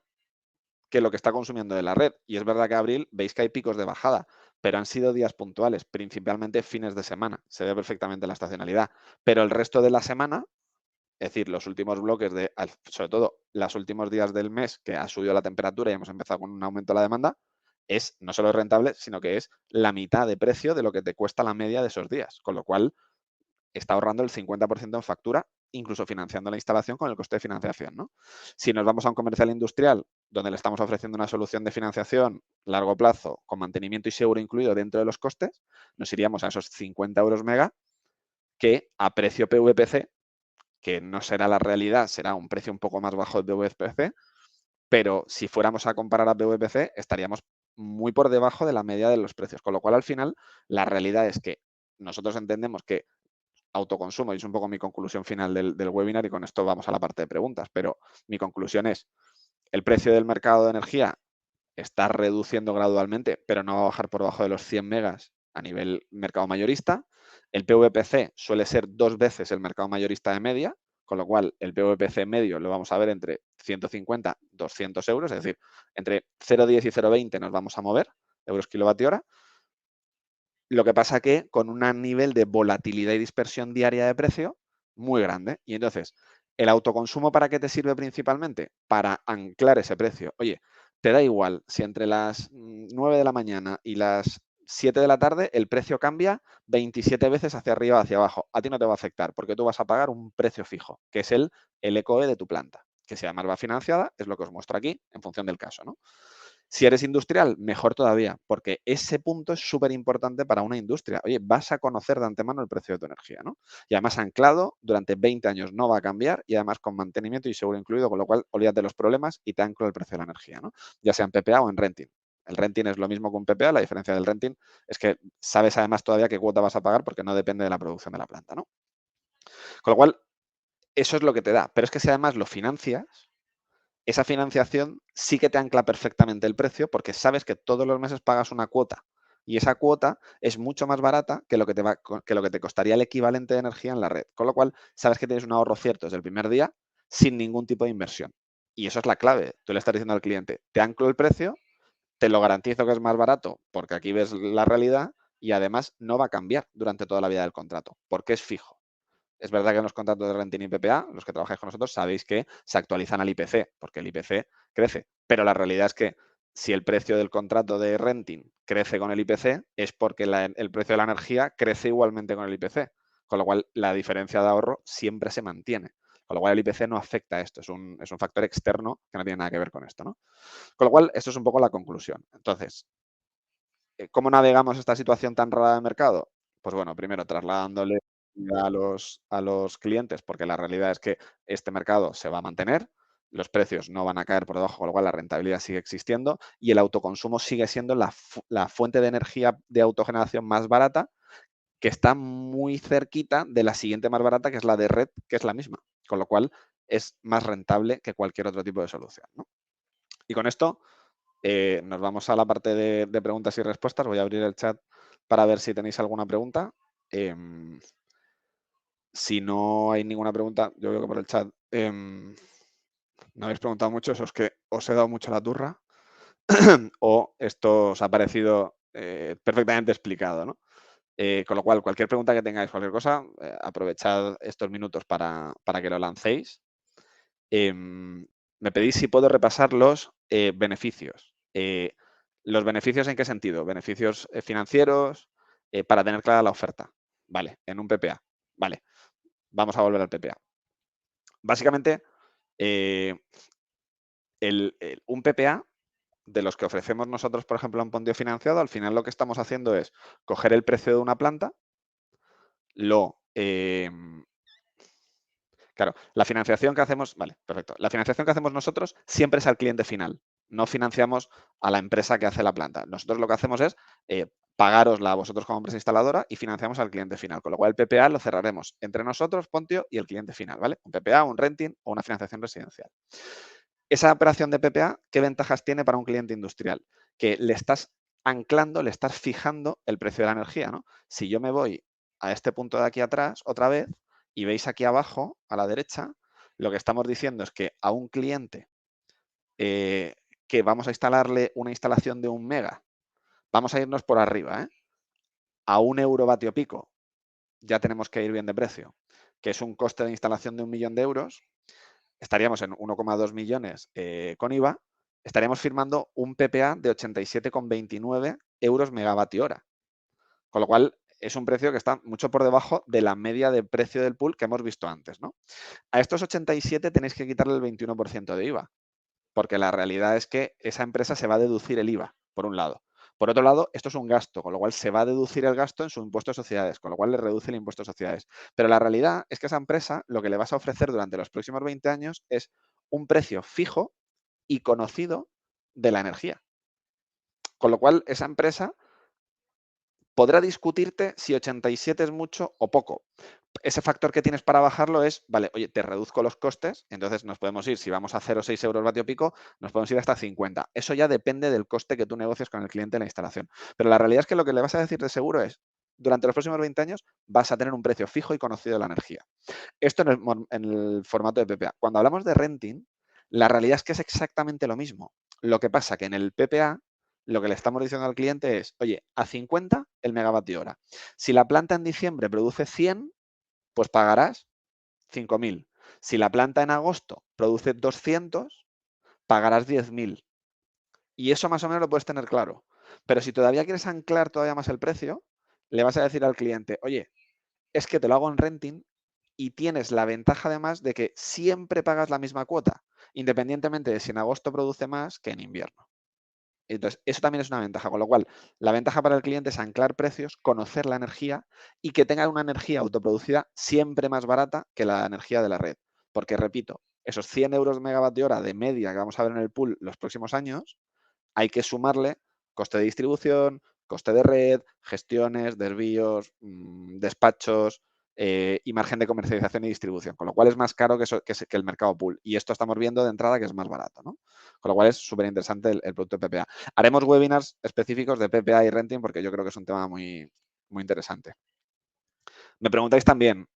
que lo que está consumiendo de la red. Y es verdad que abril veis que hay picos de bajada, pero han sido días puntuales, principalmente fines de semana. Se ve perfectamente la estacionalidad. Pero el resto de la semana, es decir, los últimos bloques sobre todo los últimos días del mes que ha subido la temperatura y hemos empezado con un aumento de la demanda, es no solo rentable, sino que es la mitad de precio de lo que te cuesta la media de esos días. Con lo cual, está ahorrando el 50% en factura, incluso financiando la instalación con el coste de financiación, ¿no? Si nos vamos a un comercial industrial donde le estamos ofreciendo una solución de financiación largo plazo con mantenimiento y seguro incluido dentro de los costes, nos iríamos a esos 50 euros mega que a precio PVPC, que no será la realidad, será un precio un poco más bajo de PVPC, pero si fuéramos a comparar a PVPC estaríamos muy por debajo de la media de los precios, con lo cual al final la realidad es que nosotros entendemos que autoconsumo, y es un poco mi conclusión final del webinar, y con esto vamos a la parte de preguntas, pero mi conclusión es, el precio del mercado de energía está reduciendo gradualmente, pero no va a bajar por debajo de los 100 megas a nivel mercado mayorista. El PVPC suele ser 2 veces el mercado mayorista de media, con lo cual el PVPC medio lo vamos a ver entre 150 y 200 euros, es decir, entre 0,10 y 0,20 nos vamos a mover euros kilovatio hora. Lo que pasa que con un nivel de volatilidad y dispersión diaria de precio muy grande. Y entonces, ¿el autoconsumo para qué te sirve principalmente? Para anclar ese precio. Oye, te da igual si entre las 9 de la mañana y las 7 de la tarde el precio cambia 27 veces hacia arriba o hacia abajo. A ti no te va a afectar porque tú vas a pagar un precio fijo, que es el LCOE de tu planta, que si además va financiada, es lo que os muestro aquí en función del caso, ¿no? Si eres industrial, mejor todavía, porque ese punto es súper importante para una industria. Oye, vas a conocer de antemano el precio de tu energía, ¿no? Y además anclado, durante 20 años no va a cambiar y además con mantenimiento y seguro incluido, con lo cual olvídate de los problemas y te anclo el precio de la energía, ¿no? Ya sea en PPA o en renting. El renting es lo mismo que un PPA, la diferencia del renting es que sabes además todavía qué cuota vas a pagar porque no depende de la producción de la planta, ¿no? Con lo cual, eso es lo que te da. Pero es que si además lo financias, esa financiación sí que te ancla perfectamente el precio porque sabes que todos los meses pagas una cuota y esa cuota es mucho más barata que lo que te costaría el equivalente de energía en la red. Con lo cual, sabes que tienes un ahorro cierto desde el primer día sin ningún tipo de inversión. Y eso es la clave. Tú le estás diciendo al cliente, te anclo el precio, te lo garantizo que es más barato porque aquí ves la realidad y además no va a cambiar durante toda la vida del contrato porque es fijo. Es verdad que en los contratos de renting y PPA, los que trabajáis con nosotros, sabéis que se actualizan al IPC, porque el IPC crece. Pero la realidad es que si el precio del contrato de renting crece con el IPC, es porque el precio de la energía crece igualmente con el IPC, con lo cual la diferencia de ahorro siempre se mantiene. Con lo cual el IPC no afecta a esto, es un factor externo que no tiene nada que ver con esto, ¿no? Con lo cual, esto es un poco la conclusión. Entonces, ¿cómo navegamos esta situación tan rara de mercado? Pues bueno, primero trasladándole a los clientes, porque la realidad es que este mercado se va a mantener, los precios no van a caer por debajo, con lo cual la rentabilidad sigue existiendo y el autoconsumo sigue siendo la fuente de energía de autogeneración más barata, que está muy cerquita de la siguiente más barata, que es la de red, que es la misma, con lo cual es más rentable que cualquier otro tipo de solución, ¿no? Y con esto nos vamos a la parte de preguntas y respuestas. Voy a abrir el chat para ver si tenéis alguna pregunta. Si no hay ninguna pregunta, yo veo que por el chat no habéis preguntado mucho, eso es que os he dado mucho la turra o esto os ha parecido perfectamente explicado, ¿no? Con lo cual, cualquier pregunta que tengáis, cualquier cosa, aprovechad estos minutos para que lo lancéis. Me pedís si puedo repasar los beneficios. ¿Los beneficios en qué sentido? Beneficios financieros para tener clara la oferta. Vale, en un PPA. Vale, vamos a volver al PPA. Básicamente, un PPA de los que ofrecemos nosotros, por ejemplo, en Pondio Financiado, al final lo que estamos haciendo es coger el precio de una planta, claro, la financiación que hacemos, vale, perfecto. La financiación que hacemos nosotros siempre es al cliente final. No financiamos a la empresa que hace la planta. Nosotros lo que hacemos es pagarosla a vosotros como empresa instaladora y financiamos al cliente final. Con lo cual el PPA lo cerraremos entre nosotros, Pontio, y el cliente final, ¿vale? Un PPA, un renting o una financiación residencial. Esa operación de PPA, ¿qué ventajas tiene para un cliente industrial? Que le estás anclando, le estás fijando el precio de la energía, ¿no? Si yo me voy a este punto de aquí atrás otra vez y veis aquí abajo, a la derecha, lo que estamos diciendo es que a un cliente que vamos a instalarle una instalación de 1 mega, vamos a irnos por arriba, a 1 eurovatio pico, ya tenemos que ir bien de precio, que es un coste de instalación de 1.000.000 de euros, estaríamos en 1,2 millones con IVA, estaríamos firmando un PPA de 87,29 euros megavatio hora. Con lo cual, es un precio que está mucho por debajo de la media de precio del pool que hemos visto antes, ¿no? A estos 87 tenéis que quitarle el 21% de IVA, porque la realidad es que esa empresa se va a deducir el IVA, por un lado. Por otro lado, esto es un gasto, con lo cual se va a deducir el gasto en su impuesto de sociedades, con lo cual le reduce el impuesto de sociedades. Pero la realidad es que esa empresa lo que le vas a ofrecer durante los próximos 20 años es un precio fijo y conocido de la energía. Con lo cual, esa empresa podrá discutirte si 87 es mucho o poco. Ese factor que tienes para bajarlo es, vale, oye, te reduzco los costes, entonces nos podemos ir, si vamos a 0,6 euros vatio pico, nos podemos ir hasta 50. Eso ya depende del coste que tú negocies con el cliente en la instalación. Pero la realidad es que lo que le vas a decir de seguro es, durante los próximos 20 años vas a tener un precio fijo y conocido de la energía. Esto en el formato de PPA. Cuando hablamos de renting, la realidad es que es exactamente lo mismo. Lo que pasa que en el PPA lo que le estamos diciendo al cliente es, oye, a 50 el megavatio hora. Si la planta en diciembre produce 100, pues pagarás 5.000. Si la planta en agosto produce 200, pagarás 10.000. Y eso más o menos lo puedes tener claro. Pero si todavía quieres anclar todavía más el precio, le vas a decir al cliente, oye, es que te lo hago en renting y tienes la ventaja además de que siempre pagas la misma cuota, independientemente de si en agosto produce más que en invierno. Entonces, eso también es una ventaja, con lo cual, la ventaja para el cliente es anclar precios, conocer la energía y que tenga una energía autoproducida siempre más barata que la energía de la red. Porque, repito, esos 100 euros megavatio hora de media que vamos a ver en el pool los próximos años, hay que sumarle coste de distribución, coste de red, gestiones, desvíos, despachos y margen de comercialización y distribución, con lo cual es más caro que el mercado pool. Y esto estamos viendo de entrada que es más barato, ¿no? Con lo cual es súper interesante el producto de PPA. Haremos webinars específicos de PPA y renting porque yo creo que es un tema muy, muy interesante. Me preguntáis también,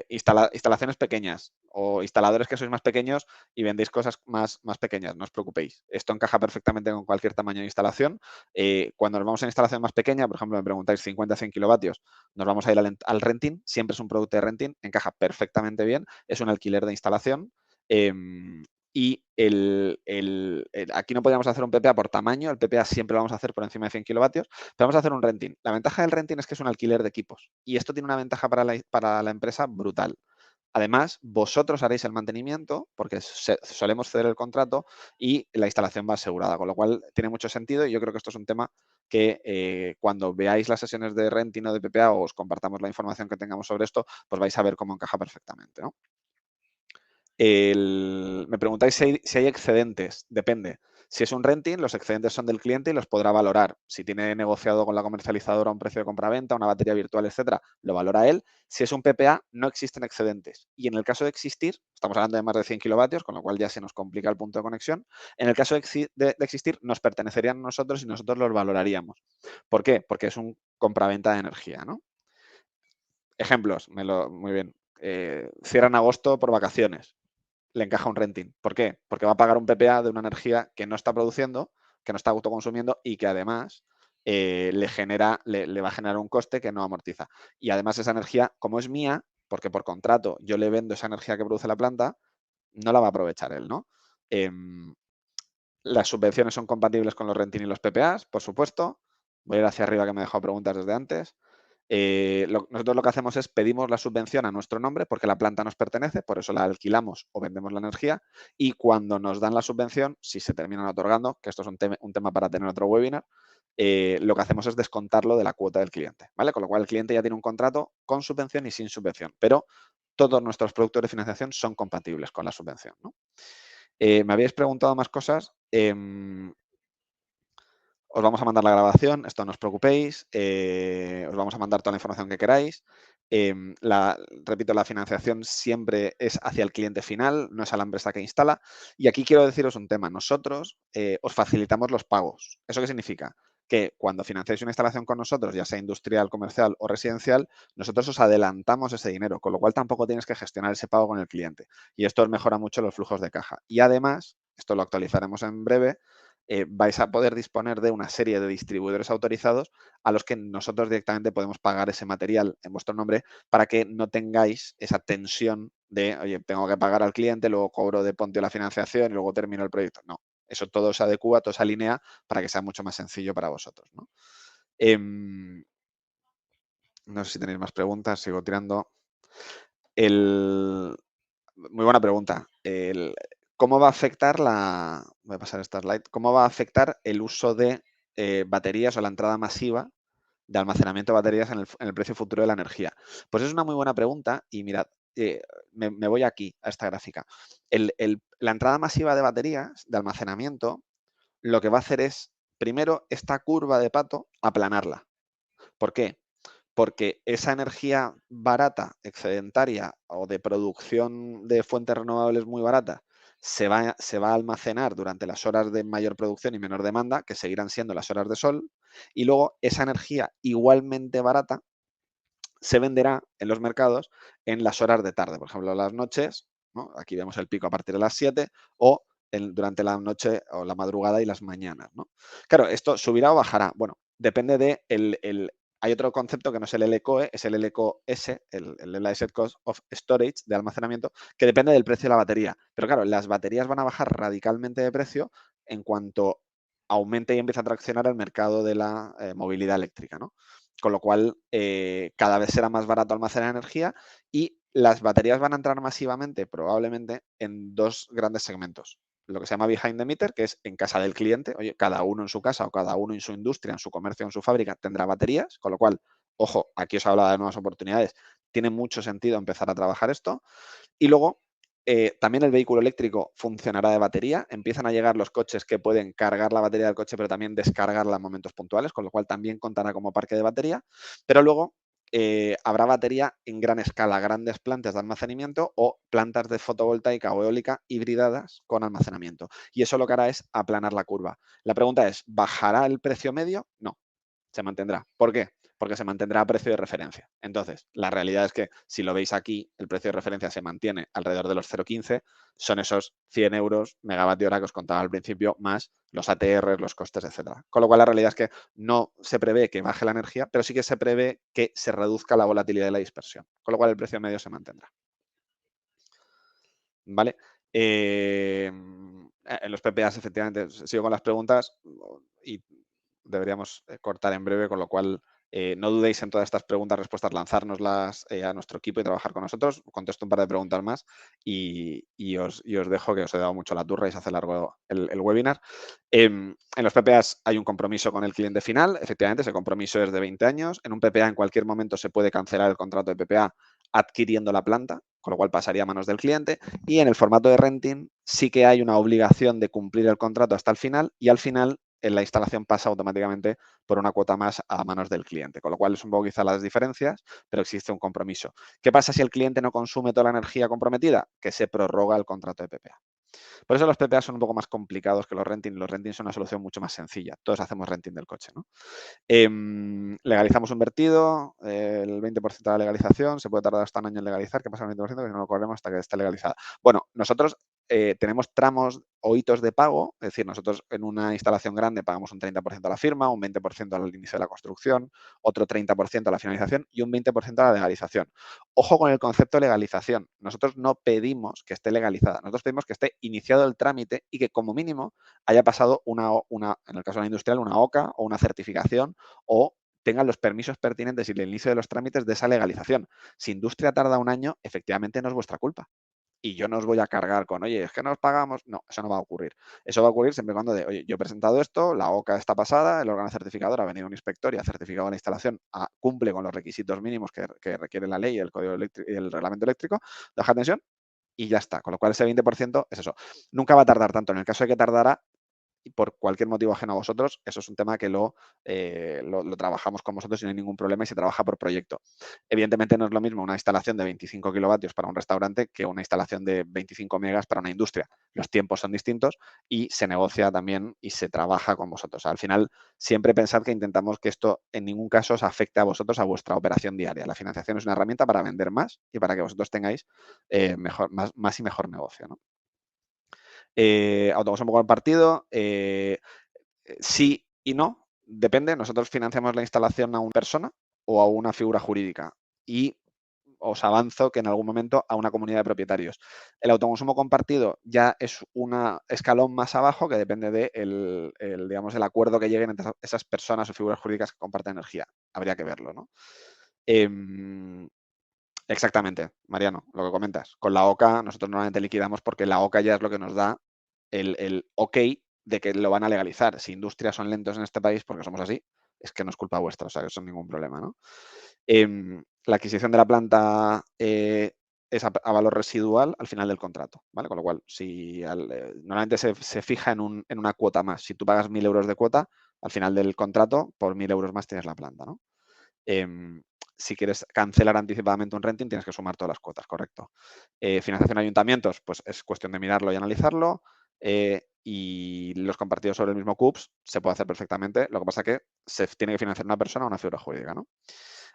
instalaciones pequeñas o instaladores que sois más pequeños y vendéis cosas más pequeñas, no os preocupéis. Esto encaja perfectamente con cualquier tamaño de instalación. Cuando nos vamos a una instalación más pequeña, por ejemplo, me preguntáis 50-100 kilovatios, nos vamos a ir al renting, siempre es un producto de renting, encaja perfectamente bien, es un alquiler de instalación. Y aquí no podríamos hacer un PPA por tamaño, el PPA siempre lo vamos a hacer por encima de 100 kilovatios, pero vamos a hacer un renting. La ventaja del renting es que es un alquiler de equipos y esto tiene una ventaja para la empresa brutal. Además, vosotros haréis el mantenimiento porque solemos ceder el contrato y la instalación va asegurada, con lo cual tiene mucho sentido y yo creo que esto es un tema que cuando veáis las sesiones de renting o de PPA o os compartamos la información que tengamos sobre esto, pues vais a ver cómo encaja perfectamente, ¿no? Me preguntáis si hay excedentes. Depende. Si es un renting, los excedentes son del cliente y los podrá valorar. Si tiene negociado con la comercializadora un precio de compraventa, una batería virtual, etcétera, lo valora él. Si es un PPA, no existen excedentes. Y en el caso de existir, estamos hablando de más de 100 kilovatios, con lo cual ya se nos complica el punto de conexión. En el caso de existir, nos pertenecerían a nosotros y nosotros los valoraríamos. ¿Por qué? Porque es un compraventa de energía, ¿no? Ejemplos, muy bien. Cierran agosto por vacaciones, le encaja un renting. ¿Por qué? Porque va a pagar un PPA de una energía que no está produciendo, que no está autoconsumiendo y que además le va a generar un coste que no amortiza. Y además esa energía, como es mía, porque por contrato yo le vendo esa energía que produce la planta, no la va a aprovechar él, ¿no? Las subvenciones son compatibles con los renting y los PPAs, por supuesto. Voy a ir hacia arriba que me he dejado preguntas desde antes. Nosotros lo que hacemos es pedimos la subvención a nuestro nombre porque la planta nos pertenece, por eso la alquilamos o vendemos la energía y cuando nos dan la subvención, si se terminan otorgando, que esto es un tema para tener otro webinar, lo que hacemos es descontarlo de la cuota del cliente, ¿vale? Con lo cual el cliente ya tiene un contrato con subvención y sin subvención, pero todos nuestros productos de financiación son compatibles con la subvención, ¿no? Me habéis preguntado más cosas. Os vamos a mandar la grabación, esto no os preocupéis, os vamos a mandar toda la información que queráis. Repito, la financiación siempre es hacia el cliente final, no es a la empresa que instala. Y aquí quiero deciros un tema, nosotros os facilitamos los pagos. ¿Eso qué significa? Que cuando financiáis una instalación con nosotros, ya sea industrial, comercial o residencial, nosotros os adelantamos ese dinero, con lo cual tampoco tienes que gestionar ese pago con el cliente. Y esto os mejora mucho los flujos de caja. Y además, esto lo actualizaremos en breve, vais a poder disponer de una serie de distribuidores autorizados a los que nosotros directamente podemos pagar ese material en vuestro nombre para que no tengáis esa tensión de, oye, tengo que pagar al cliente, luego cobro de Pontio la financiación y luego termino el proyecto. No, eso todo se adecua, todo se alinea para que sea mucho más sencillo para vosotros, ¿no? No sé si tenéis más preguntas, sigo tirando. Muy buena pregunta. ¿Cómo va a afectar voy a pasar esta slide, cómo va a afectar el uso de baterías o la entrada masiva de almacenamiento de baterías en el precio futuro de la energía? Pues es una muy buena pregunta y mirad, me voy aquí a esta gráfica. La entrada masiva de baterías, de almacenamiento, lo que va a hacer es, primero, esta curva de Pato, aplanarla. ¿Por qué? Porque esa energía barata, excedentaria o de producción de fuentes renovables muy barata, se va a almacenar durante las horas de mayor producción y menor demanda, que seguirán siendo las horas de sol, y luego esa energía igualmente barata se venderá en los mercados en las horas de tarde, por ejemplo, las noches, ¿no? Aquí vemos el pico a partir de las 7 o durante la noche o la madrugada y las mañanas, ¿no? Claro, esto subirá o bajará. Bueno, depende de hay otro concepto que no es el LCOE, es el LCOS, el Levelized Cost of Storage, de almacenamiento, que depende del precio de la batería. Pero claro, las baterías van a bajar radicalmente de precio en cuanto aumente y empiece a traccionar el mercado de la movilidad eléctrica, ¿no? Con lo cual, cada vez será más barato almacenar energía y las baterías van a entrar masivamente, probablemente, en dos grandes segmentos. Lo que se llama behind the meter, que es en casa del cliente. Oye, cada uno en su casa o cada uno en su industria, en su comercio, en su fábrica, tendrá baterías, con lo cual, ojo, aquí os hablaba de nuevas oportunidades. Tiene mucho sentido empezar a trabajar esto. Y luego, también el vehículo eléctrico funcionará de batería. Empiezan a llegar los coches que pueden cargar la batería del coche, pero también descargarla en momentos puntuales, con lo cual también contará como parque de batería. Pero luego habrá batería en gran escala, grandes plantas de almacenamiento o plantas de fotovoltaica o eólica hibridadas con almacenamiento. Y eso lo que hará es aplanar la curva. La pregunta es, ¿bajará el precio medio? No, se mantendrá. ¿Por qué? Porque se mantendrá a precio de referencia. Entonces, la realidad es que si lo veis aquí, el precio de referencia se mantiene alrededor de los 0,15, son esos 100 euros megavatio hora que os contaba al principio, más los ATR, los costes, etcétera. Con lo cual, la realidad es que no se prevé que baje la energía, pero sí que se prevé que se reduzca la volatilidad de la dispersión. Con lo cual, el precio medio se mantendrá. ¿Vale? En los PPAs, efectivamente, sigo con las preguntas y deberíamos cortar en breve, con lo cual no dudéis en todas estas preguntas, respuestas, lanzárnoslas a nuestro equipo y trabajar con nosotros. Contesto un par de preguntas más y os dejo, que os he dado mucho la turra y se hace largo el webinar. En los PPAs hay un compromiso con el cliente final. Efectivamente, ese compromiso es de 20 años. En un PPA en cualquier momento se puede cancelar el contrato de PPA adquiriendo la planta, con lo cual pasaría a manos del cliente. Y en el formato de renting sí que hay una obligación de cumplir el contrato hasta el final, y al final la instalación pasa automáticamente por una cuota más a manos del cliente, con lo cual es un poco quizá las diferencias, pero existe un compromiso. ¿Qué pasa si el cliente no consume toda la energía comprometida? Que se prorroga el contrato de PPA. Por eso los PPA son un poco más complicados que los renting. Los renting son una solución mucho más sencilla. Todos hacemos renting del coche, ¿no? Legalizamos un vertido, el 20% de la legalización, se puede tardar hasta un año en legalizar. ¿Qué pasa con el 20%? Que no lo cobremos hasta que esté legalizada. Bueno, nosotros tenemos tramos o hitos de pago, es decir, nosotros en una instalación grande pagamos un 30% a la firma, un 20% al inicio de la construcción, otro 30% a la finalización y un 20% a la legalización. Ojo con el concepto de legalización. Nosotros no pedimos que esté legalizada, nosotros pedimos que esté iniciado el trámite y que como mínimo haya pasado en el caso de la industrial, una OCA o una certificación, o tengan los permisos pertinentes y el inicio de los trámites de esa legalización. Si industria tarda un año, efectivamente no es vuestra culpa. Y yo no os voy a cargar con, oye, es que nos pagamos. No, eso no va a ocurrir. Eso va a ocurrir siempre y cuando oye, yo he presentado esto, la OCA está pasada, el órgano certificador ha venido un inspector y ha certificado la instalación, cumple con los requisitos mínimos que requiere la ley y el código y el reglamento eléctrico de baja tensión, y ya está. Con lo cual ese 20% es eso. Nunca va a tardar tanto. En el caso de que tardara, y por cualquier motivo ajeno a vosotros, eso es un tema que lo trabajamos con vosotros y no hay ningún problema y se trabaja por proyecto. Evidentemente no es lo mismo una instalación de 25 kilovatios para un restaurante que una instalación de 25 megas para una industria. Los tiempos son distintos y se negocia también y se trabaja con vosotros. Al final, siempre pensad que intentamos que esto en ningún caso os afecte a vosotros, a vuestra operación diaria. La financiación es una herramienta para vender más y para que vosotros tengáis más y mejor negocio, ¿no? Autoconsumo compartido, sí y no, depende. Nosotros financiamos la instalación a una persona o a una figura jurídica, y os avanzo que en algún momento a una comunidad de propietarios. El autoconsumo compartido ya es un escalón más abajo, que depende digamos, el acuerdo que lleguen entre esas personas o figuras jurídicas que comparten energía. Habría que verlo, ¿no? Exactamente, Mariano, lo que comentas. Con la OCA nosotros normalmente liquidamos porque la OCA ya es lo que nos da el ok de que lo van a legalizar. Si industrias son lentos en este país porque somos así, es que no es culpa vuestra, o sea, eso es ningún problema, ¿no? La adquisición de la planta es a valor residual al final del contrato, ¿vale? Con lo cual, si normalmente se fija en una cuota más. Si tú pagas 1.000 euros de cuota, al final del contrato, por 1.000 euros más tienes la planta, ¿no? Si quieres cancelar anticipadamente un renting, tienes que sumar todas las cuotas, correcto. Financiación de ayuntamientos, pues es cuestión de mirarlo y analizarlo. Y los compartidos sobre el mismo CUPS se puede hacer perfectamente. Lo que pasa es que se tiene que financiar una persona o una figura jurídica, ¿no?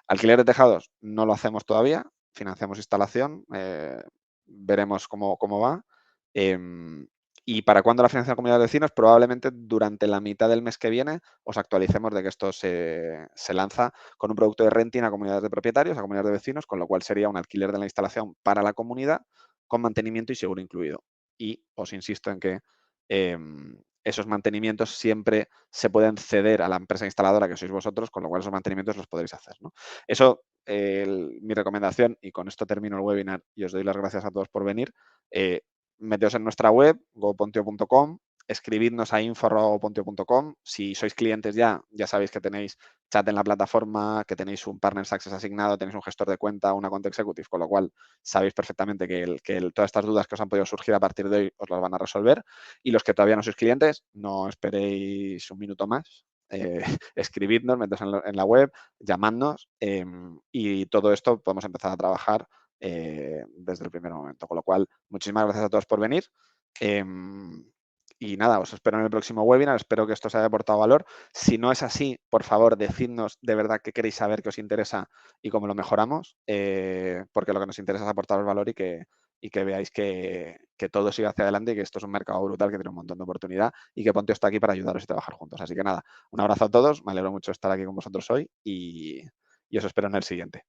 Alquiler de tejados, no lo hacemos todavía. Financiamos instalación. Veremos cómo va. ¿Y para cuándo la financiación de comunidad de vecinos? Probablemente durante la mitad del mes que viene os actualicemos de que esto se lanza con un producto de renting a comunidades de propietarios, a comunidades de vecinos, con lo cual sería un alquiler de la instalación para la comunidad con mantenimiento y seguro incluido. Y os insisto en que esos mantenimientos siempre se pueden ceder a la empresa instaladora, que sois vosotros, con lo cual esos mantenimientos los podréis hacer, ¿no? Eso, mi recomendación, y con esto termino el webinar y os doy las gracias a todos por venir. Meteos en nuestra web, gopontio.com, escribidnos a info@gopontio.com. Si sois clientes ya sabéis que tenéis chat en la plataforma, que tenéis un Partner Access asignado, tenéis un gestor de cuenta, una cuenta executive, con lo cual sabéis perfectamente que todas estas dudas que os han podido surgir a partir de hoy os las van a resolver. Y los que todavía no sois clientes, no esperéis un minuto más. Escribidnos, meteos en la web, llamadnos, y todo esto podemos empezar a trabajar desde el primer momento. Con lo cual, muchísimas gracias a todos por venir. Y nada, os espero en el próximo webinar. Espero que esto os haya aportado valor. Si no es así, por favor, decidnos de verdad qué queréis saber, qué os interesa y cómo lo mejoramos, porque lo que nos interesa es aportaros valor y que veáis que todo sigue hacia adelante y que esto es un mercado brutal que tiene un montón de oportunidad y que Pontio está aquí para ayudaros y trabajar juntos. Así que nada, un abrazo a todos. Me alegro mucho de estar aquí con vosotros hoy y os espero en el siguiente.